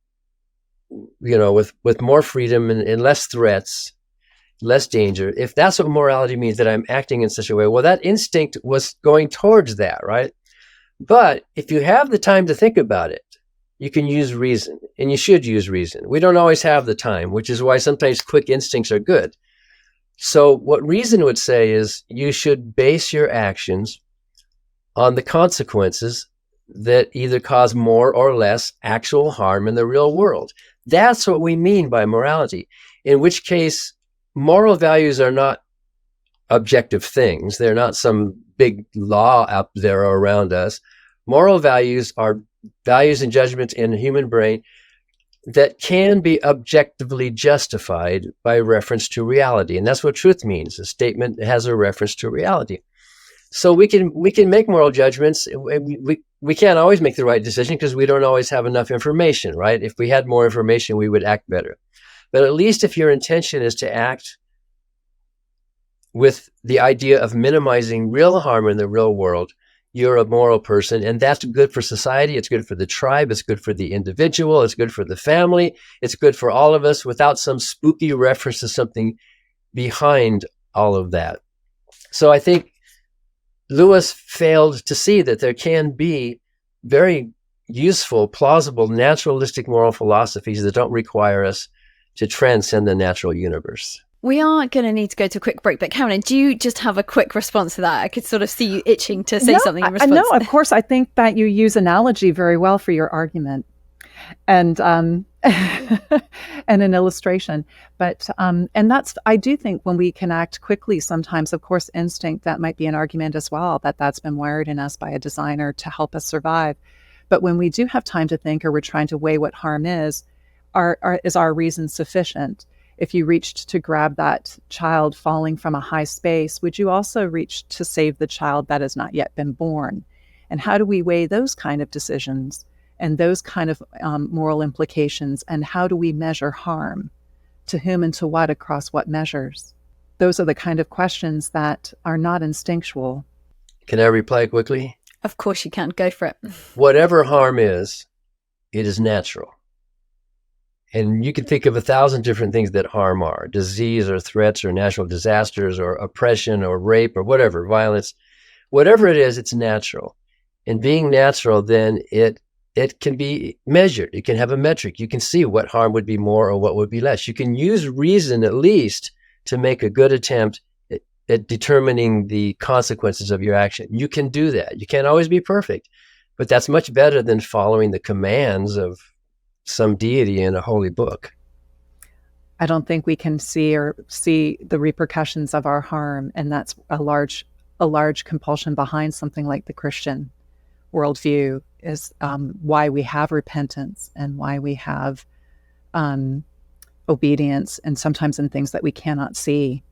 you know, with more freedom and less threats, less danger. If that's what morality means, that I'm acting in such a way, well, that instinct was going towards that, right? But if you have the time to think about it, you can use reason, and you should use reason. We don't always have the time, which is why sometimes quick instincts are good. So what reason would say is you should base your actions on the consequences that either cause more or less actual harm in the real world. That's what we mean by morality, in which case moral values are not objective things. They're not some big law out there around us. Moral values are values and judgments in the human brain that can be objectively justified by reference to reality. And that's what truth means, a statement that has a reference to reality. So we can make moral judgments. We can't always make the right decision because we don't always have enough information, right? If we had more information, we would act better. But at least if your intention is to act with the idea of minimizing real harm in the real world, you're a moral person, and that's good for society. It's good for the tribe. It's good for the individual. It's good for the family. It's good for all of us without some spooky reference to something behind all of that. So I think Lewis failed to see that there can be very useful, plausible, naturalistic moral philosophies that don't require us to transcend the natural universe. We are going to need to go to a quick break, but Carolyn, do you just have a quick response to that? I could sort of see you itching to say something in response. No, of course. I think that you use analogy very well for your argument, and and an illustration. But and that's, I do think when we can act quickly, sometimes, of course, instinct, that might be an argument as well, that's been wired in us by a designer to help us survive. But when we do have time to think, or we're trying to weigh what harm is our reason sufficient? If you reached to grab that child falling from a high space, would you also reach to save the child that has not yet been born? And how do we weigh those kind of decisions and those kind of moral implications? And how do we measure harm? To whom and to what, across what measures? Those are the kind of questions that are not instinctual. Can I reply quickly? Of course you can. Go for it. Whatever harm is, it is natural. And you can think of 1,000 different things that harm are: disease or threats or natural disasters or oppression or rape or whatever, violence. Whatever it is, it's natural. And being natural, then it can be measured. It can have a metric. You can see what harm would be more or what would be less. You can use reason at least to make a good attempt at determining the consequences of your action. You can do that. You can't always be perfect, but that's much better than following the commands of some deity in a holy book. I don't think we can see the repercussions of our harm, and that's a large compulsion behind something like the Christian worldview, is why we have repentance and why we have obedience, and sometimes in things that we cannot see,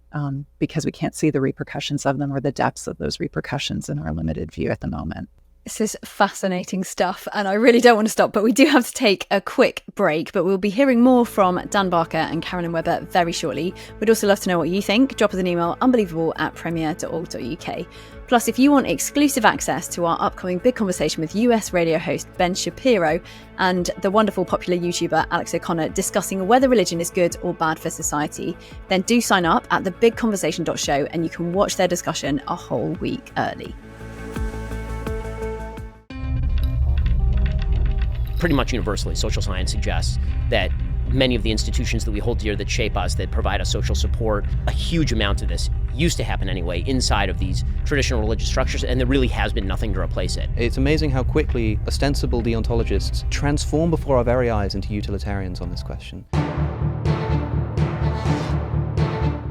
because we can't see the repercussions of them or the depths of those repercussions in our limited view at the moment. This is fascinating stuff, and I really don't want to stop, but we do have to take a quick break. But we'll be hearing more from Dan Barker and Carolyn Webber very shortly. We'd also love to know what you think. Drop us an email, unbelievable@premier.org.uk. Plus, if you want exclusive access to our upcoming big conversation with US radio host Ben Shapiro and the wonderful popular YouTuber Alex O'Connor discussing whether religion is good or bad for society, then do sign up at thebigconversation.show and you can watch their discussion a whole week early. Pretty much universally, social science suggests that many of the institutions that we hold dear, that shape us, that provide us social support, a huge amount of this used to happen anyway inside of these traditional religious structures, and there really has been nothing to replace it. It's amazing how quickly ostensible deontologists transform before our very eyes into utilitarians on this question.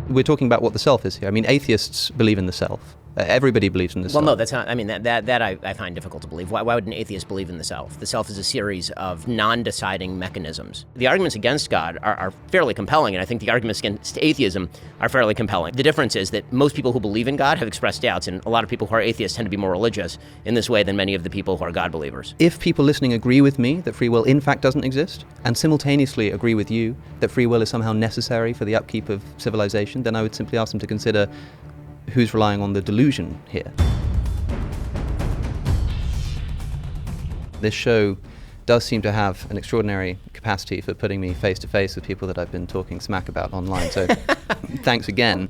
We're talking about what the self is here. I mean, atheists believe in the self. Everybody believes in the self. Well, no, that's not. I mean, that I find difficult to believe. Why would an atheist believe in the self? The self is a series of non-deciding mechanisms. The arguments against God are fairly compelling, and I think the arguments against atheism are fairly compelling. The difference is that most people who believe in God have expressed doubts, and a lot of people who are atheists tend to be more religious in this way than many of the people who are God believers. If people listening agree with me that free will in fact doesn't exist, and simultaneously agree with you that free will is somehow necessary for the upkeep of civilization, then I would simply ask them to consider who's relying on the delusion here. This show does seem to have an extraordinary capacity for putting me face to face with people that I've been talking smack about online, so thanks again.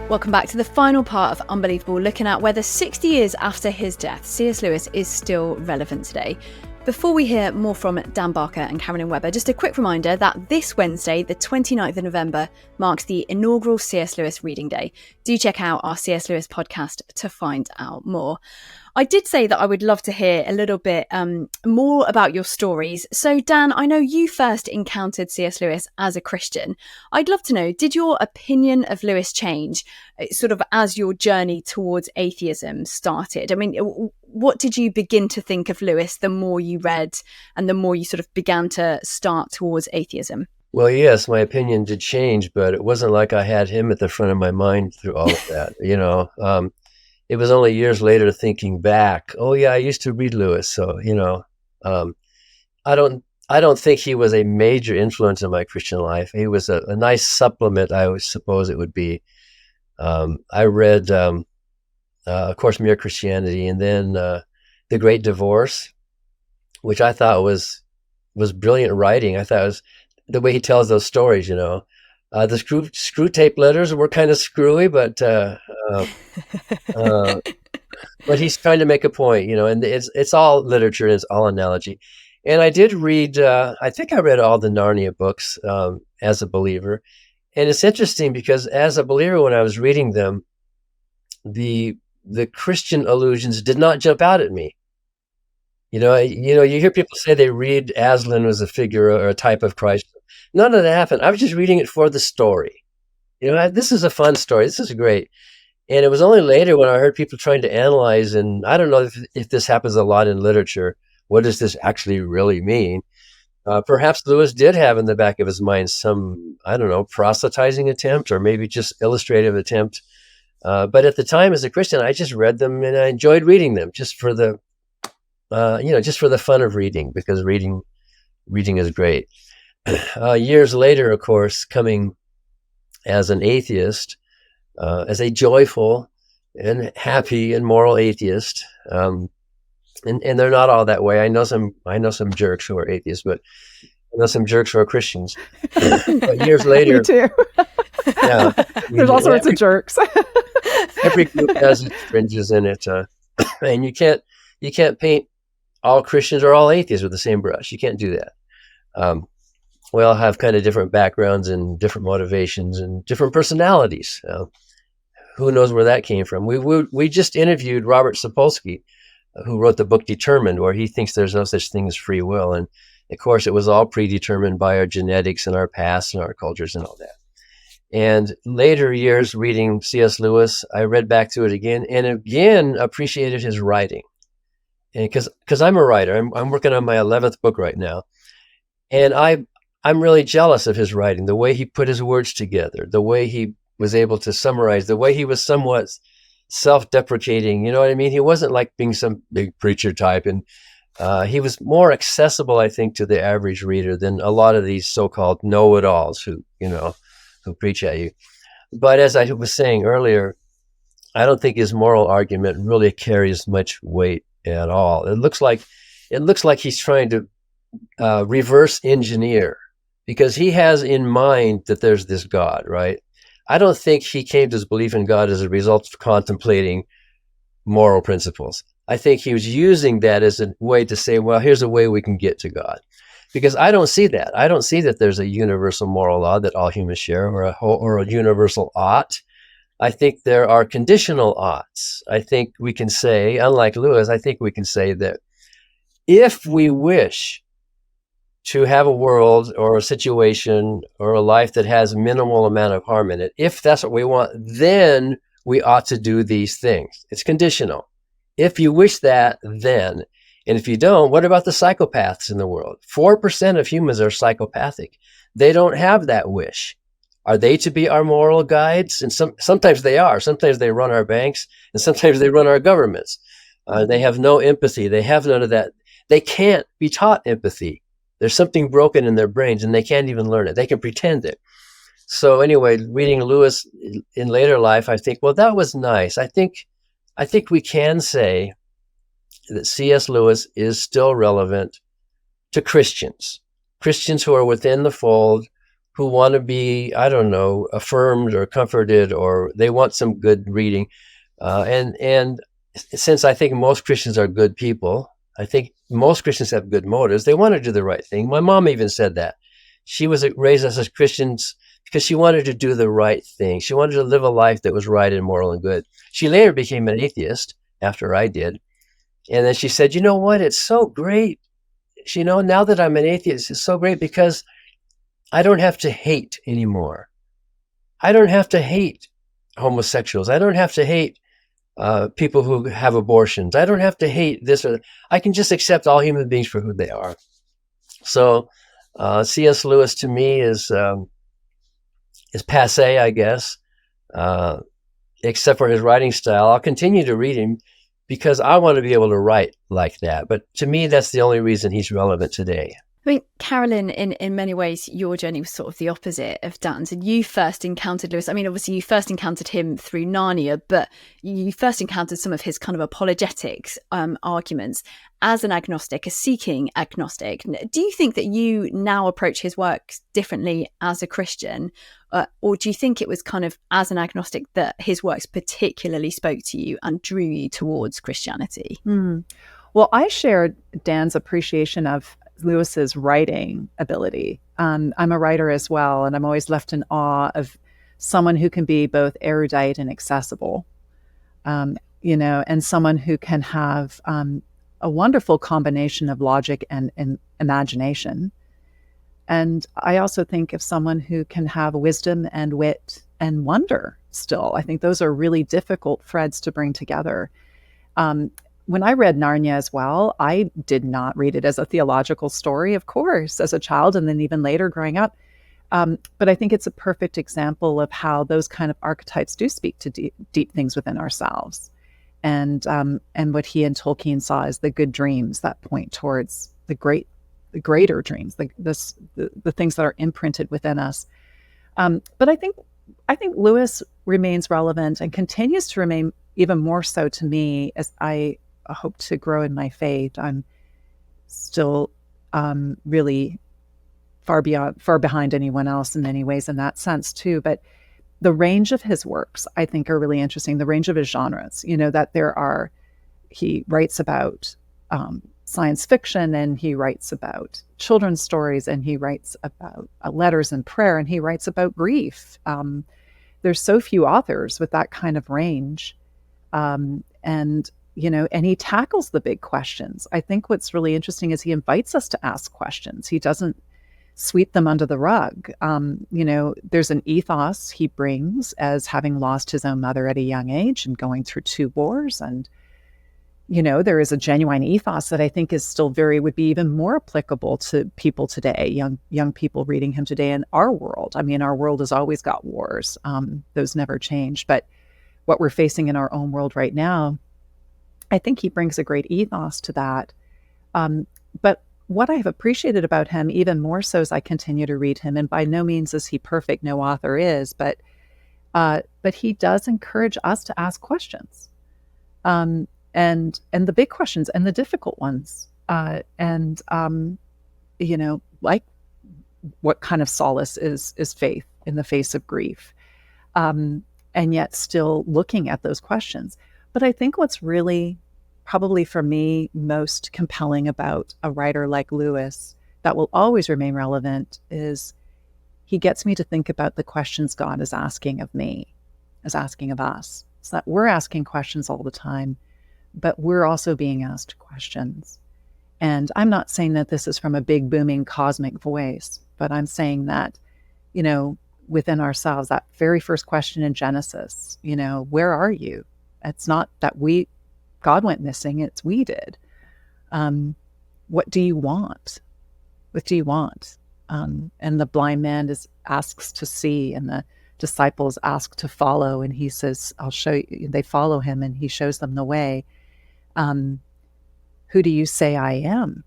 Welcome back to the final part of Unbelievable, looking at whether 60 years after his death, C.S. Lewis is still relevant today. Before we hear more from Dan Barker and Carolyn Webber, just a quick reminder that this Wednesday, the 29th of November, marks the inaugural C.S. Lewis Reading Day. Do check out our C.S. Lewis podcast to find out more. I did say that I would love to hear a little bit more about your stories. So, Dan, I know you first encountered C.S. Lewis as a Christian. I'd love to know, did your opinion of Lewis change sort of as your journey towards atheism started? I mean, what did you begin to think of Lewis the more you read and the more you sort of began to start towards atheism? Well, yes, my opinion did change, but it wasn't like I had him at the front of my mind through all of that, It was only years later thinking back, oh yeah, I used to read Lewis. So, I don't think he was a major influence in my Christian life. He was a nice supplement, I would suppose it would be. I read, of course, Mere Christianity, and then The Great Divorce, which I thought was brilliant writing. I thought it was the way he tells those stories, The screw tape letters were kind of screwy, but he's trying to make a point, and it's all literature and it's all analogy. And I did read, I think I read all the Narnia books as a believer. And it's interesting because as a believer, when I was reading them, the Christian allusions did not jump out at me. You hear people say they read Aslan as a figure or a type of Christ. None of that happened. I was just reading it for the story. This is a fun story. This is great. And it was only later when I heard people trying to analyze, and I don't know if this happens a lot in literature. What does this actually really mean? Perhaps Lewis did have in the back of his mind some, I don't know, proselytizing attempt or maybe just illustrative attempt. But at the time as a Christian, I just read them and I enjoyed reading them just for the, just for the fun of reading, because reading is great. Years later, of course, coming as an atheist, as a joyful and happy and moral atheist, and they're not all that way. I know some jerks who are atheists, but I know some jerks who are Christians. But years later, Me too. Yeah, There's all sorts of jerks. Every group has its fringes in it, and you can't paint all Christians or all atheists with the same brush. You can't do that. We all have kind of different backgrounds and different motivations and different personalities. Who knows where that came from? We just interviewed Robert Sapolsky, who wrote the book Determined, where he thinks there's no such thing as free will. And of course, it was all predetermined by our genetics and our past and our cultures and all that. And later years reading C.S. Lewis, I read back to it again and again appreciated his writing. And because I'm a writer, I'm working on my 11th book right now. And I'm really jealous of his writing, the way he put his words together, the way he was able to summarize, the way he was somewhat self-deprecating. You know what I mean? He wasn't like being some big preacher type. And he was more accessible, I think, to the average reader than a lot of these so-called know-it-alls who preach at you. But as I was saying earlier, I don't think his moral argument really carries much weight at all. It looks like he's trying to reverse engineer, because he has in mind that there's this God, right? I don't think he came to his belief in God as a result of contemplating moral principles. I think he was using that as a way to say, well, here's a way we can get to God. Because I don't see that. I don't see that there's a universal moral law that all humans share, or a universal ought. I think there are conditional oughts. I think we can say, unlike Lewis, I think we can say that if we wish to have a world or a situation or a life that has minimal amount of harm in it, if that's what we want, then we ought to do these things. It's conditional. If you wish that, then. And if you don't, what about the psychopaths in the world? 4% of humans are psychopathic. They don't have that wish. Are they to be our moral guides? And sometimes they are. Sometimes they run our banks, and sometimes they run our governments. They have no empathy. They have none of that. They can't be taught empathy. There's something broken in their brains, and they can't even learn it. They can pretend it. So anyway, reading Lewis in later life, I think, well, that was nice. I think we can say that C.S. Lewis is still relevant to Christians who are within the fold, who want to be, I don't know, affirmed or comforted, or they want some good reading. And since I think most Christians are good people, I think most Christians have good motives. They want to do the right thing. My mom even said that. She was raised us as Christians because she wanted to do the right thing. She wanted to live a life that was right and moral and good. She later became an atheist after I did. And then she said, you know what? It's so great. Now that I'm an atheist, it's so great because I don't have to hate anymore. I don't have to hate homosexuals. I don't have to hate people who have abortions. I don't have to hate this or that. I can just accept all human beings for who they are. So C.S. Lewis to me is passé, I guess, except for his writing style. I'll continue to read him because I want to be able to write like that. But to me, that's the only reason he's relevant today. I mean, Carolyn, in many ways, your journey was sort of the opposite of Dan's. And you first encountered Lewis. I mean, obviously, you first encountered him through Narnia, but you first encountered some of his kind of apologetics arguments as an agnostic, a seeking agnostic. Do you think that you now approach his work differently as a Christian? Or do you think it was kind of as an agnostic that his works particularly spoke to you and drew you towards Christianity? Well, I shared Dan's appreciation of Lewis's writing ability. I'm a writer as well, and I'm always left in awe of someone who can be both erudite and accessible, and someone who can have a wonderful combination of logic and imagination. And I also think of someone who can have wisdom and wit and wonder still. I think those are really difficult threads to bring together. When I read Narnia as well, I did not read it as a theological story, of course, as a child, and then even later growing up. But I think it's a perfect example of how those kind of archetypes do speak to deep things within ourselves. And what he and Tolkien saw as the good dreams that point towards the greater dreams, the things that are imprinted within us. But I think Lewis remains relevant and continues to remain even more so to me as I hope to grow in my faith. I'm still really far behind anyone else in many ways in that sense too. But the range of his works, I think, are really interesting. The range of his genres, that he writes about science fiction, and he writes about children's stories, and he writes about letters and prayer, and he writes about grief. There's so few authors with that kind of range. And he tackles the big questions. I think what's really interesting is he invites us to ask questions. He doesn't sweep them under the rug. There's an ethos he brings as having lost his own mother at a young age and going through 2 wars. And, there is a genuine ethos that I think is still would be even more applicable to people today, young people reading him today in our world. I mean, our world has always got wars. Those never change. But what we're facing in our own world right now, I think he brings a great ethos to that. But what I have appreciated about him even more so as I continue to read him, and by no means is he perfect, no author is, but he does encourage us to ask questions, and the big questions and the difficult ones, like what kind of solace is faith in the face of grief, and yet still looking at those questions. But I think what's really probably for me most compelling about a writer like Lewis that will always remain relevant is he gets me to think about the questions God is asking of me, is asking of us. So that we're asking questions all the time, but we're also being asked questions. And I'm not saying that this is from a big booming cosmic voice, but I'm saying that, within ourselves, that very first question in Genesis, where are you? It's not that God went missing, it's we did. What do you want? What do you want? And the blind man asks to see, and the disciples ask to follow, and he says, I'll show you. They follow him, and he shows them the way. Who do you say I am?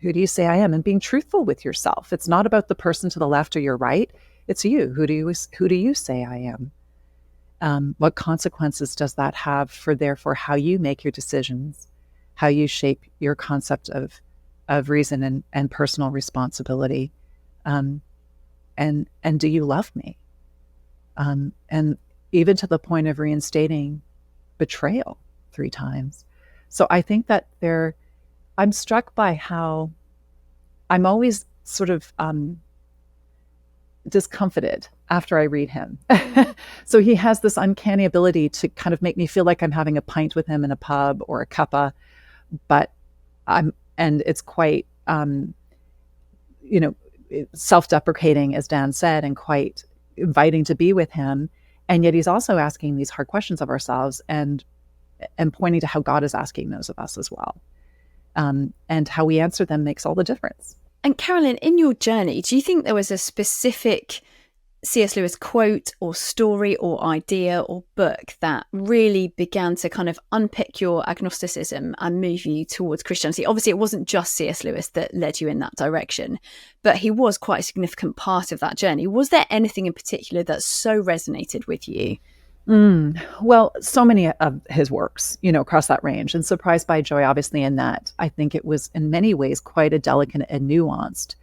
Who do you say I am? And being truthful with yourself. It's not about the person to the left or your right. It's you. Who do you say I am? What consequences does that have for therefore how you make your decisions, how you shape your concept of reason and personal responsibility? And do you love me? And even to the point of reinstating betrayal 3 times. So I think that I'm struck by how I'm always sort of discomfited after I read him. So he has this uncanny ability to kind of make me feel like I'm having a pint with him in a pub or a cuppa, and it's quite, self-deprecating, as Dan said, and quite inviting to be with him. And yet he's also asking these hard questions of ourselves and pointing to how God is asking those of us as well. And how we answer them makes all the difference. And Carolyn, in your journey, do you think there was a specific C.S. Lewis quote or story or idea or book that really began to kind of unpick your agnosticism and move you towards Christianity? Obviously, it wasn't just C.S. Lewis that led you in that direction, but he was quite a significant part of that journey. Was there anything in particular that so resonated with you? Well, so many of his works, across that range. And Surprised by Joy, obviously, in that I think it was in many ways quite a delicate and nuanced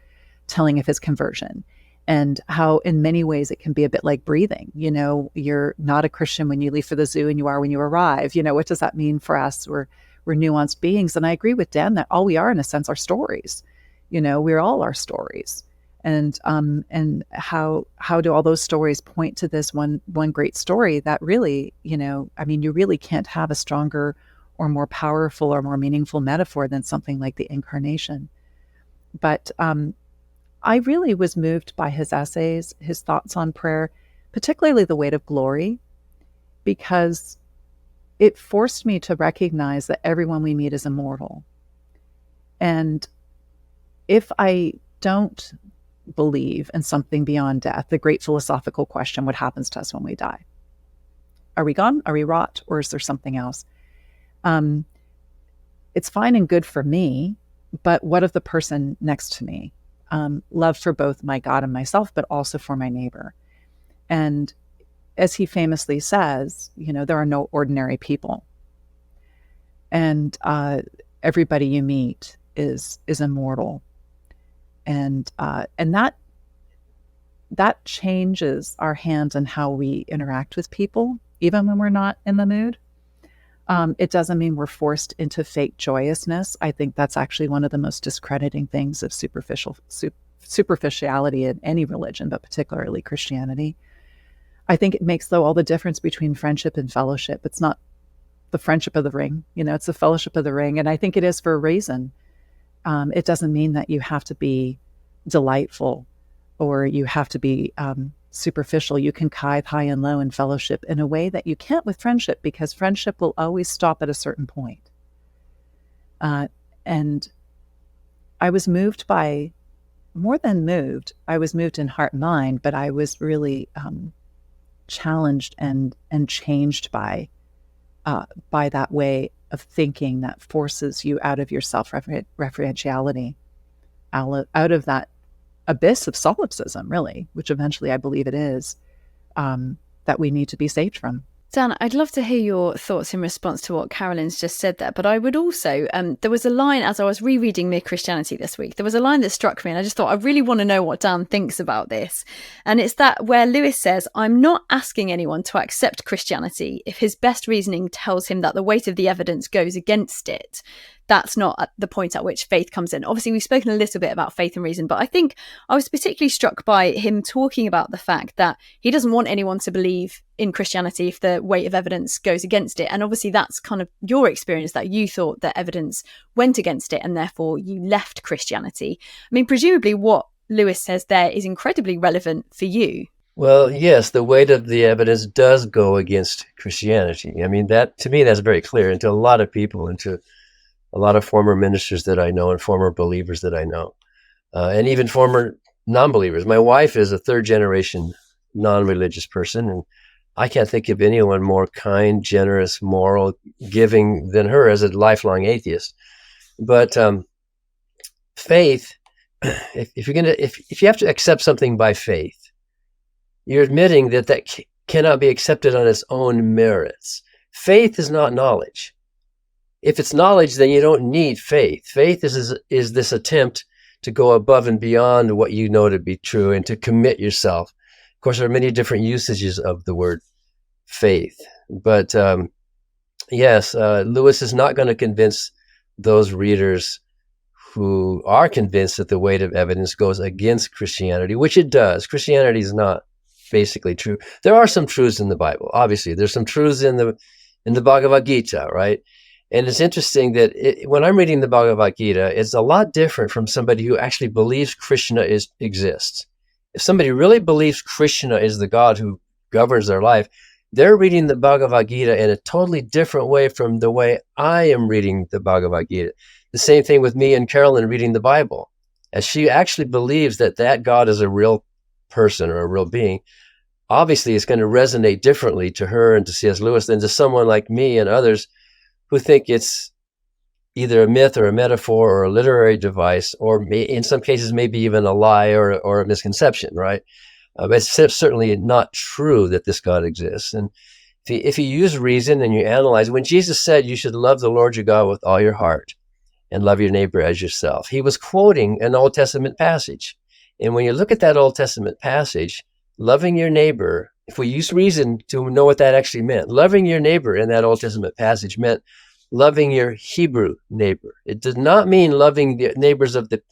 telling of his conversion, and how in many ways it can be a bit like breathing. You're not a Christian when you leave for the zoo and you are when you arrive. What does that mean for us? We're nuanced beings. And I agree with Dan that all we are, in a sense, are stories. We're all our stories. And how do all those stories point to this one great story that really, you really can't have a stronger or more powerful or more meaningful metaphor than something like the incarnation. But I really was moved by his essays, his thoughts on prayer, particularly The Weight of Glory, because it forced me to recognize that everyone we meet is immortal. And if I don't believe in something beyond death, the great philosophical question, what happens to us when we die? Are we gone? Are we rot? Or is there something else? It's fine and good for me, but what of the person next to me? Love for both my God and myself, but also for my neighbor. And as he famously says, there are no ordinary people. And everybody you meet is immortal. And that changes our hands on how we interact with people, even when we're not in the mood. It doesn't mean we're forced into fake joyousness. I think that's actually one of the most discrediting things of superficiality in any religion, but particularly Christianity. I think it makes, though, all the difference between friendship and fellowship. It's not the friendship of the ring, it's the fellowship of the ring. And I think it is for a reason. It doesn't mean that you have to be delightful or you have to be superficial. You can kive high and low in fellowship in a way that you can't with friendship, because friendship will always stop at a certain point. And I was moved by, more than moved, I was moved in heart and mind, but I was really challenged and changed by that way of thinking that forces you out of your self-referentiality, out of that abyss of solipsism, really, which eventually I believe it is, that we need to be saved from. Dan, I'd love to hear your thoughts in response to what Carolyn's just said there, but I would also, there was a line as I was rereading Mere Christianity this week, there was a line that struck me and I just thought, I really want to know what Dan thinks about this. And it's that where Lewis says, I'm not asking anyone to accept Christianity if his best reasoning tells him that the weight of the evidence goes against it. That's not at the point at which faith comes in. Obviously, we've spoken a little bit about faith and reason, but I think I was particularly struck by him talking about the fact that he doesn't want anyone to believe in Christianity if the weight of evidence goes against it. And obviously, that's kind of your experience, that you thought that evidence went against it and therefore you left Christianity. I mean, presumably what Lewis says there is incredibly relevant for you. Well, yes, the weight of the evidence does go against Christianity. I mean, that, to me, that's very clear, and to a lot of people, and to a lot of former ministers that I know and former believers that I know, and even former non-believers. My wife is a third-generation non-religious person, and I can't think of anyone more kind, generous, moral, giving than her as a lifelong atheist. But faith, if you have to accept something by faith, you're admitting that cannot be accepted on its own merits. Faith is not knowledge. If it's knowledge, then you don't need faith. Faith is this attempt to go above and beyond what you know to be true and to commit yourself. Of course, there are many different usages of the word faith. But yes, Lewis is not going to convince those readers who are convinced that the weight of evidence goes against Christianity, which it does. Christianity is not basically true. There are some truths in the Bible. Obviously, there's some truths in the Bhagavad Gita, right? And it's interesting that when I'm reading the Bhagavad Gita, it's a lot different from somebody who actually believes Krishna exists. If somebody really believes Krishna is the God who governs their life, they're reading the Bhagavad Gita in a totally different way from the way I am reading the Bhagavad Gita. The same thing with me and Carolyn reading the Bible. As she actually believes that God is a real person or a real being, obviously it's going to resonate differently to her and to C.S. Lewis than to someone like me and others who think it's either a myth or a metaphor or a literary device, or in some cases maybe even a lie or a misconception, right? But it's certainly not true that this God exists. And if you use reason and you analyze, when Jesus said you should love the Lord your God with all your heart and love your neighbor as yourself, he was quoting an Old Testament passage. And when you look at that Old Testament passage, loving your neighbor, if we use reason to know what that actually meant, loving your neighbor in that Old Testament passage meant loving your Hebrew neighbor. It did not mean loving the neighbors of the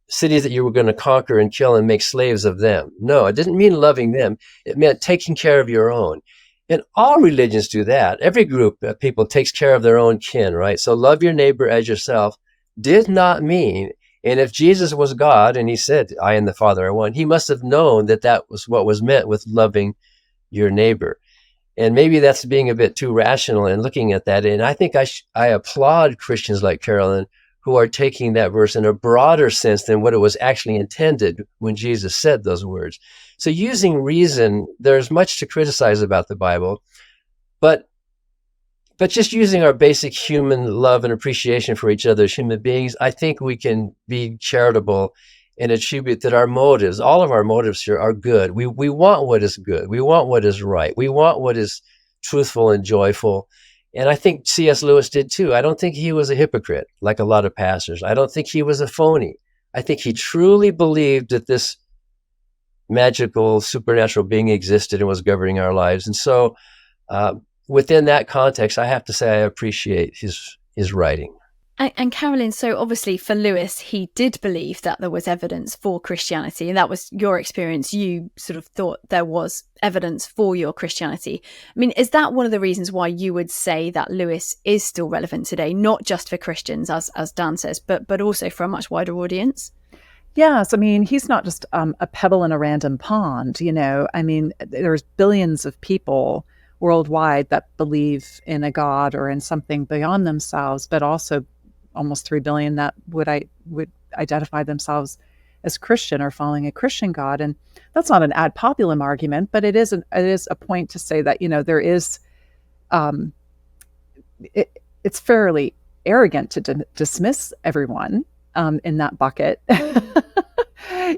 cities that you were going to conquer and kill and make slaves of them. No, it didn't mean loving them. It meant taking care of your own. And all religions do that. Every group of people takes care of their own kin, right? So love your neighbor as yourself did not mean, and if Jesus was God and he said, I and the Father are one, he must have known that that was what was meant with loving your neighbor. And maybe that's being a bit too rational and looking at that. And I think I applaud Christians like Carolyn who are taking that verse in a broader sense than what it was actually intended when Jesus said those words. So using reason, there's much to criticize about the Bible, but just using our basic human love and appreciation for each other as human beings, I think we can be charitable and attribute that our motives, all of our motives here are good. We want what is good. We want what is right. We want what is truthful and joyful. And I think C.S. Lewis did too. I don't think he was a hypocrite like a lot of pastors. I don't think he was a phony. I think he truly believed that this magical supernatural being existed and was governing our lives. And so within that context, I have to say I appreciate his writing. And Carolyn, so obviously for Lewis, he did believe that there was evidence for Christianity, and that was your experience. You sort of thought there was evidence for your Christianity. I mean, is that one of the reasons why you would say that Lewis is still relevant today, not just for Christians, as Dan says, but also for a much wider audience? Yes, I mean, he's not just a pebble in a random pond, you know. I mean, there's billions of people worldwide that believe in a God or in something beyond themselves, but also almost 3 billion that would identify themselves as Christian or following a Christian God. And that's not an ad populum argument, but it is a point to say that, you know, there is, it's fairly arrogant to dismiss everyone in that bucket,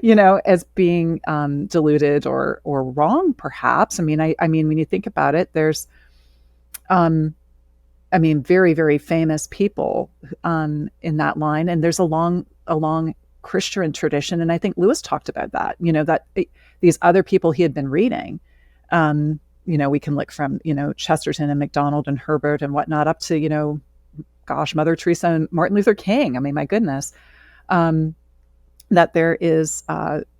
you know, as being deluded or wrong, perhaps. I mean, when you think about it, there's, very, very famous people in that line, and there's a long Christian tradition, and I think Lewis talked about that. You know, that these other people he had been reading, you know, we can look from, you know, Chesterton and MacDonald and Herbert and whatnot up to, you know, gosh, Mother Teresa and Martin Luther King. I mean, my goodness, that there is,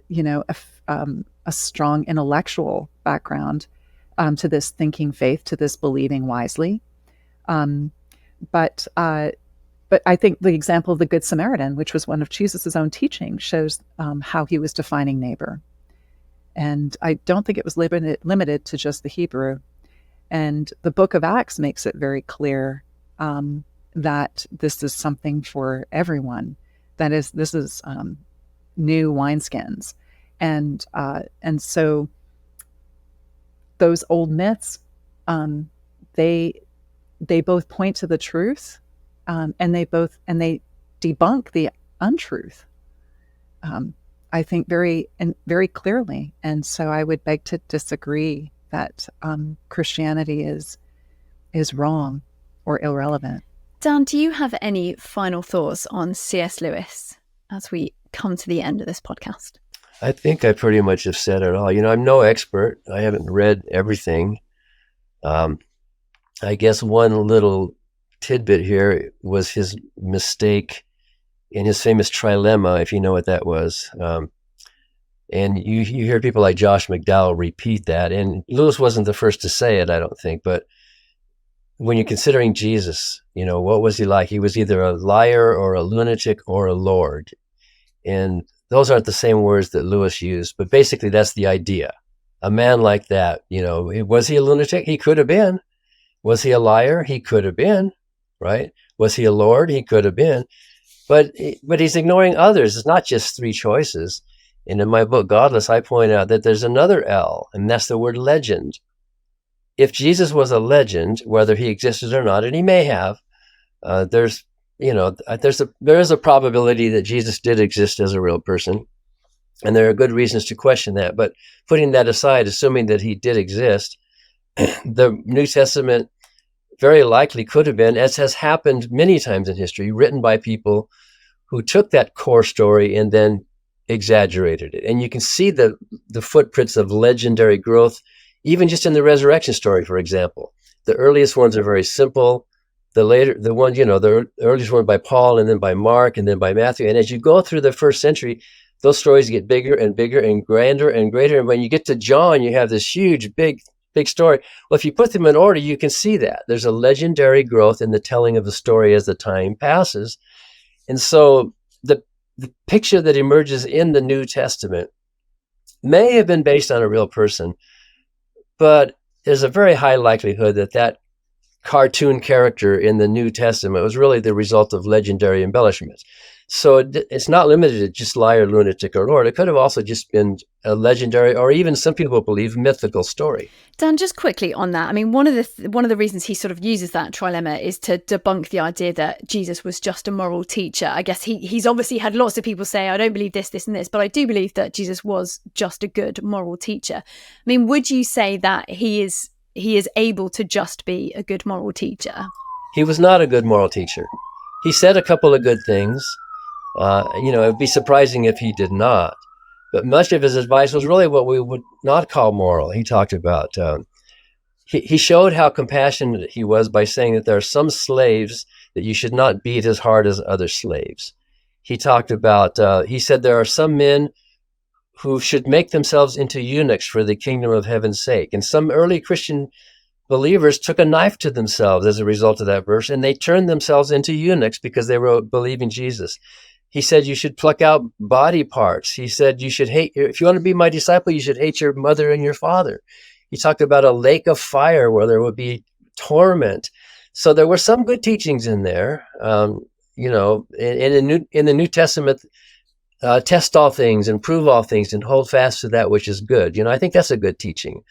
you know, a strong intellectual background to this thinking faith, to this believing wisely. But I think the example of the Good Samaritan, which was one of Jesus's own teachings, shows how he was defining neighbor. And I don't think it was limited to just the Hebrew. And the book of Acts makes it very clear that this is something for everyone. This is new wineskins. And so those old myths, they both point to the truth, and they debunk the untruth. I think very clearly, and so I would beg to disagree that Christianity is wrong or irrelevant. Dan, do you have any final thoughts on C.S. Lewis as we come to the end of this podcast? I think I pretty much have said it all. You know, I'm no expert. I haven't read everything. I guess one little tidbit here was his mistake in his famous trilemma, if you know what that was. And you hear people like Josh McDowell repeat that. And Lewis wasn't the first to say it, I don't think. But when you're considering Jesus, what was he like? He was either a liar or a lunatic or a Lord. And those aren't the same words that Lewis used. But basically, that's the idea. A man like that, was he a lunatic? He could have been. Was he a liar? He could have been, right? Was he a Lord? He could have been. But he's ignoring others. It's not just three choices. And in my book, Godless, I point out that there's another L, and that's the word legend. If Jesus was a legend, whether he existed or not, and he may have, there is a probability that Jesus did exist as a real person. And there are good reasons to question that. But putting that aside, assuming that he did exist, the New Testament very likely could have been, as has happened many times in history, written by people who took that core story and then exaggerated it. And you can see the footprints of legendary growth, even just in the resurrection story, for example. The earliest ones are very simple. The earliest one by Paul, and then by Mark, and then by Matthew. And as you go through the first century, those stories get bigger and bigger and grander and greater. And when you get to John, you have this huge, big story. Well, if you put them in order, you can see that there's a legendary growth in the telling of the story as the time passes. And so the picture that emerges in the New Testament may have been based on a real person, but there's a very high likelihood that cartoon character in the New Testament was really the result of legendary embellishments. So it's not limited to just liar, lunatic, or Lord. It could have also just been a legendary, or even some people believe, mythical story. Dan, just quickly on that. I mean, one of the reasons he sort of uses that trilemma is to debunk the idea that Jesus was just a moral teacher. I guess he's obviously had lots of people say, I don't believe this, this, and this, but I do believe that Jesus was just a good moral teacher. I mean, would you say that he is able to just be a good moral teacher? He was not a good moral teacher. He said a couple of good things. It would be surprising if he did not. But much of his advice was really what we would not call moral. He talked about, he showed how compassionate he was by saying that there are some slaves that you should not beat as hard as other slaves. He talked about, he said there are some men who should make themselves into eunuchs for the kingdom of heaven's sake. And some early Christian believers took a knife to themselves as a result of that verse, and they turned themselves into eunuchs because they were believing Jesus. He said you should pluck out body parts. He said you should hate, if you want to be my disciple, you should hate your mother and your father. He talked about a lake of fire where there would be torment. So there were some good teachings in there. In the New Testament, test all things and prove all things and hold fast to that which is good. I think that's a good teaching.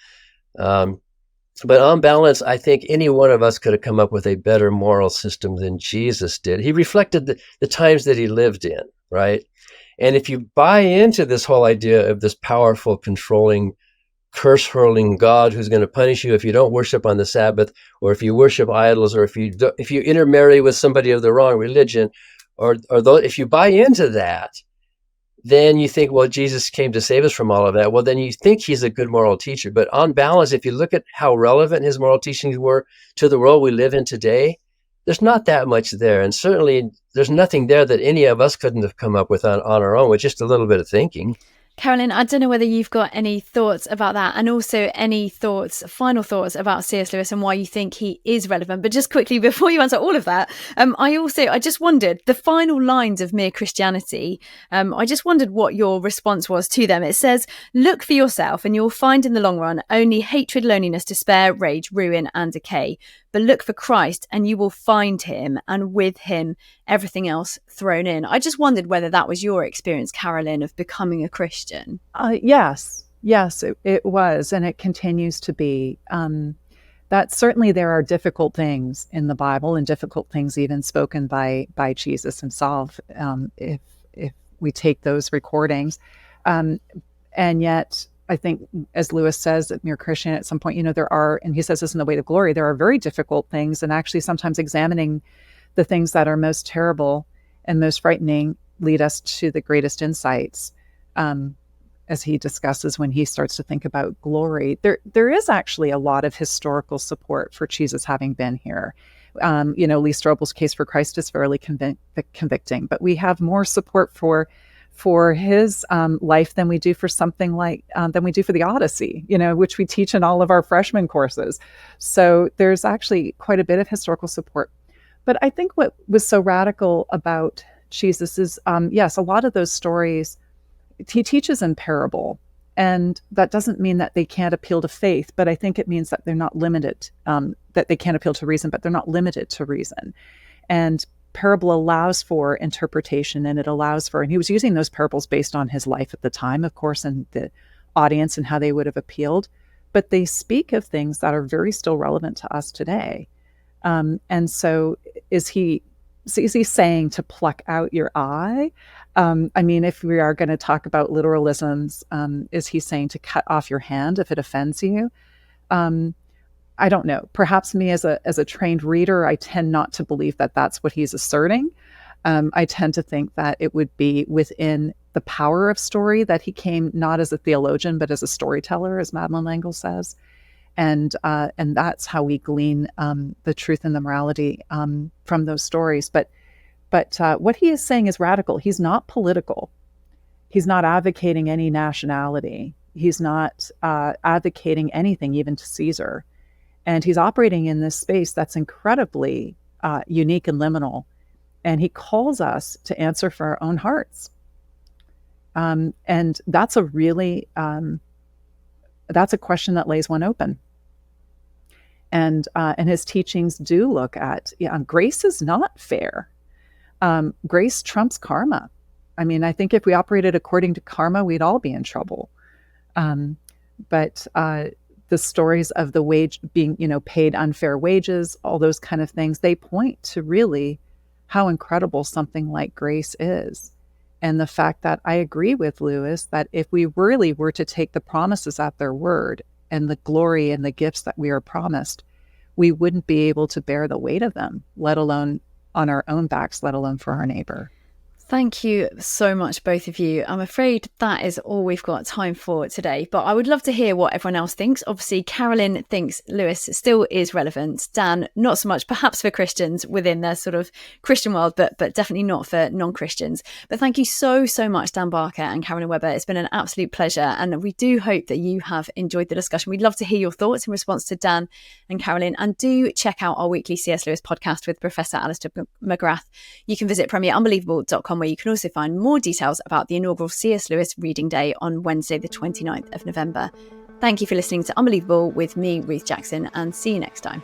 But on balance, I think any one of us could have come up with a better moral system than Jesus did. He reflected the times that he lived in, right? And if you buy into this whole idea of this powerful, controlling, curse-hurling God who's going to punish you if you don't worship on the Sabbath, or if you worship idols, or if you intermarry with somebody of the wrong religion, if you buy into that, then you think, well, Jesus came to save us from all of that. Well, then you think he's a good moral teacher. But on balance, if you look at how relevant his moral teachings were to the world we live in today, there's not that much there. And certainly there's nothing there that any of us couldn't have come up with on our own with just a little bit of thinking. Carolyn, I don't know whether you've got any thoughts about that, and also any final thoughts about C.S. Lewis and why you think he is relevant. But just quickly, before you answer all of that, I just wondered, the final lines of Mere Christianity, I just wondered what your response was to them. It says, look for yourself and you'll find in the long run only hatred, loneliness, despair, rage, ruin and decay. But look for Christ and you will find him, and with him, everything else thrown in. I just wondered whether that was your experience, Carolyn, of becoming a Christian. Yes, it was, and it continues to be. That certainly there are difficult things in the Bible, and difficult things even spoken by Jesus himself, if we take those recordings. And yet, I think, as Lewis says at Mere Christian at some point, there are, and he says this in The Weight of Glory, there are very difficult things, and actually sometimes examining the things that are most terrible and most frightening lead us to the greatest insights, as he discusses when he starts to think about glory. There is actually a lot of historical support for Jesus having been here. Lee Strobel's Case for Christ is fairly convicting, but we have more support for his life than we do for something like than we do for the Odyssey, which we teach in all of our freshman courses. So there's actually quite a bit of historical support. But I think what was so radical about Jesus is, yes, a lot of those stories he teaches in parable. And that doesn't mean that they can't appeal to faith, but I think it means that they're not limited, that they can't appeal to reason, but they're not limited to reason. And parable allows for interpretation, and and he was using those parables based on his life at the time, of course, and the audience and how they would have appealed. But they speak of things that are very still relevant to us today. And so is he saying to pluck out your eye? If we are going to talk about literalisms, is he saying to cut off your hand if it offends you? I don't know. Perhaps me as a trained reader, I tend not to believe that that's what he's asserting. I tend to think that it would be within the power of story that he came not as a theologian, but as a storyteller, as Madeleine L'Engle says. And that's how we glean the truth and the morality from those stories. But what he is saying is radical. He's not political. He's not advocating any nationality. He's not advocating anything, even to Caesar. And he's operating in this space that's incredibly unique and liminal. And he calls us to answer for our own hearts. And that's a really, that's a question that lays one open. And his teachings do look at, grace is not fair. Grace trumps karma. I think if we operated according to karma, we'd all be in trouble. But the stories of the wage being, paid unfair wages, all those kind of things, they point to really how incredible something like grace is. And the fact that I agree with Lewis that if we really were to take the promises at their word and the glory and the gifts that we are promised, we wouldn't be able to bear the weight of them, let alone on our own backs, let alone for our neighbor. Thank you so much, both of you. I'm afraid that is all we've got time for today, but I would love to hear what everyone else thinks. Obviously, Carolyn thinks Lewis still is relevant. Dan, not so much, perhaps for Christians within their sort of Christian world, but definitely not for non-Christians. But thank you so much, Dan Barker and Carolyn Webber. It's been an absolute pleasure. And we do hope that you have enjoyed the discussion. We'd love to hear your thoughts in response to Dan and Carolyn. And do check out our weekly C.S. Lewis podcast with Professor Alistair McGrath. You can visit premierunbelievable.com, where you can also find more details about the inaugural C.S. Lewis Reading Day on Wednesday, the 29th of November. Thank you for listening to Unbelievable with me, Ruth Jackson, and see you next time.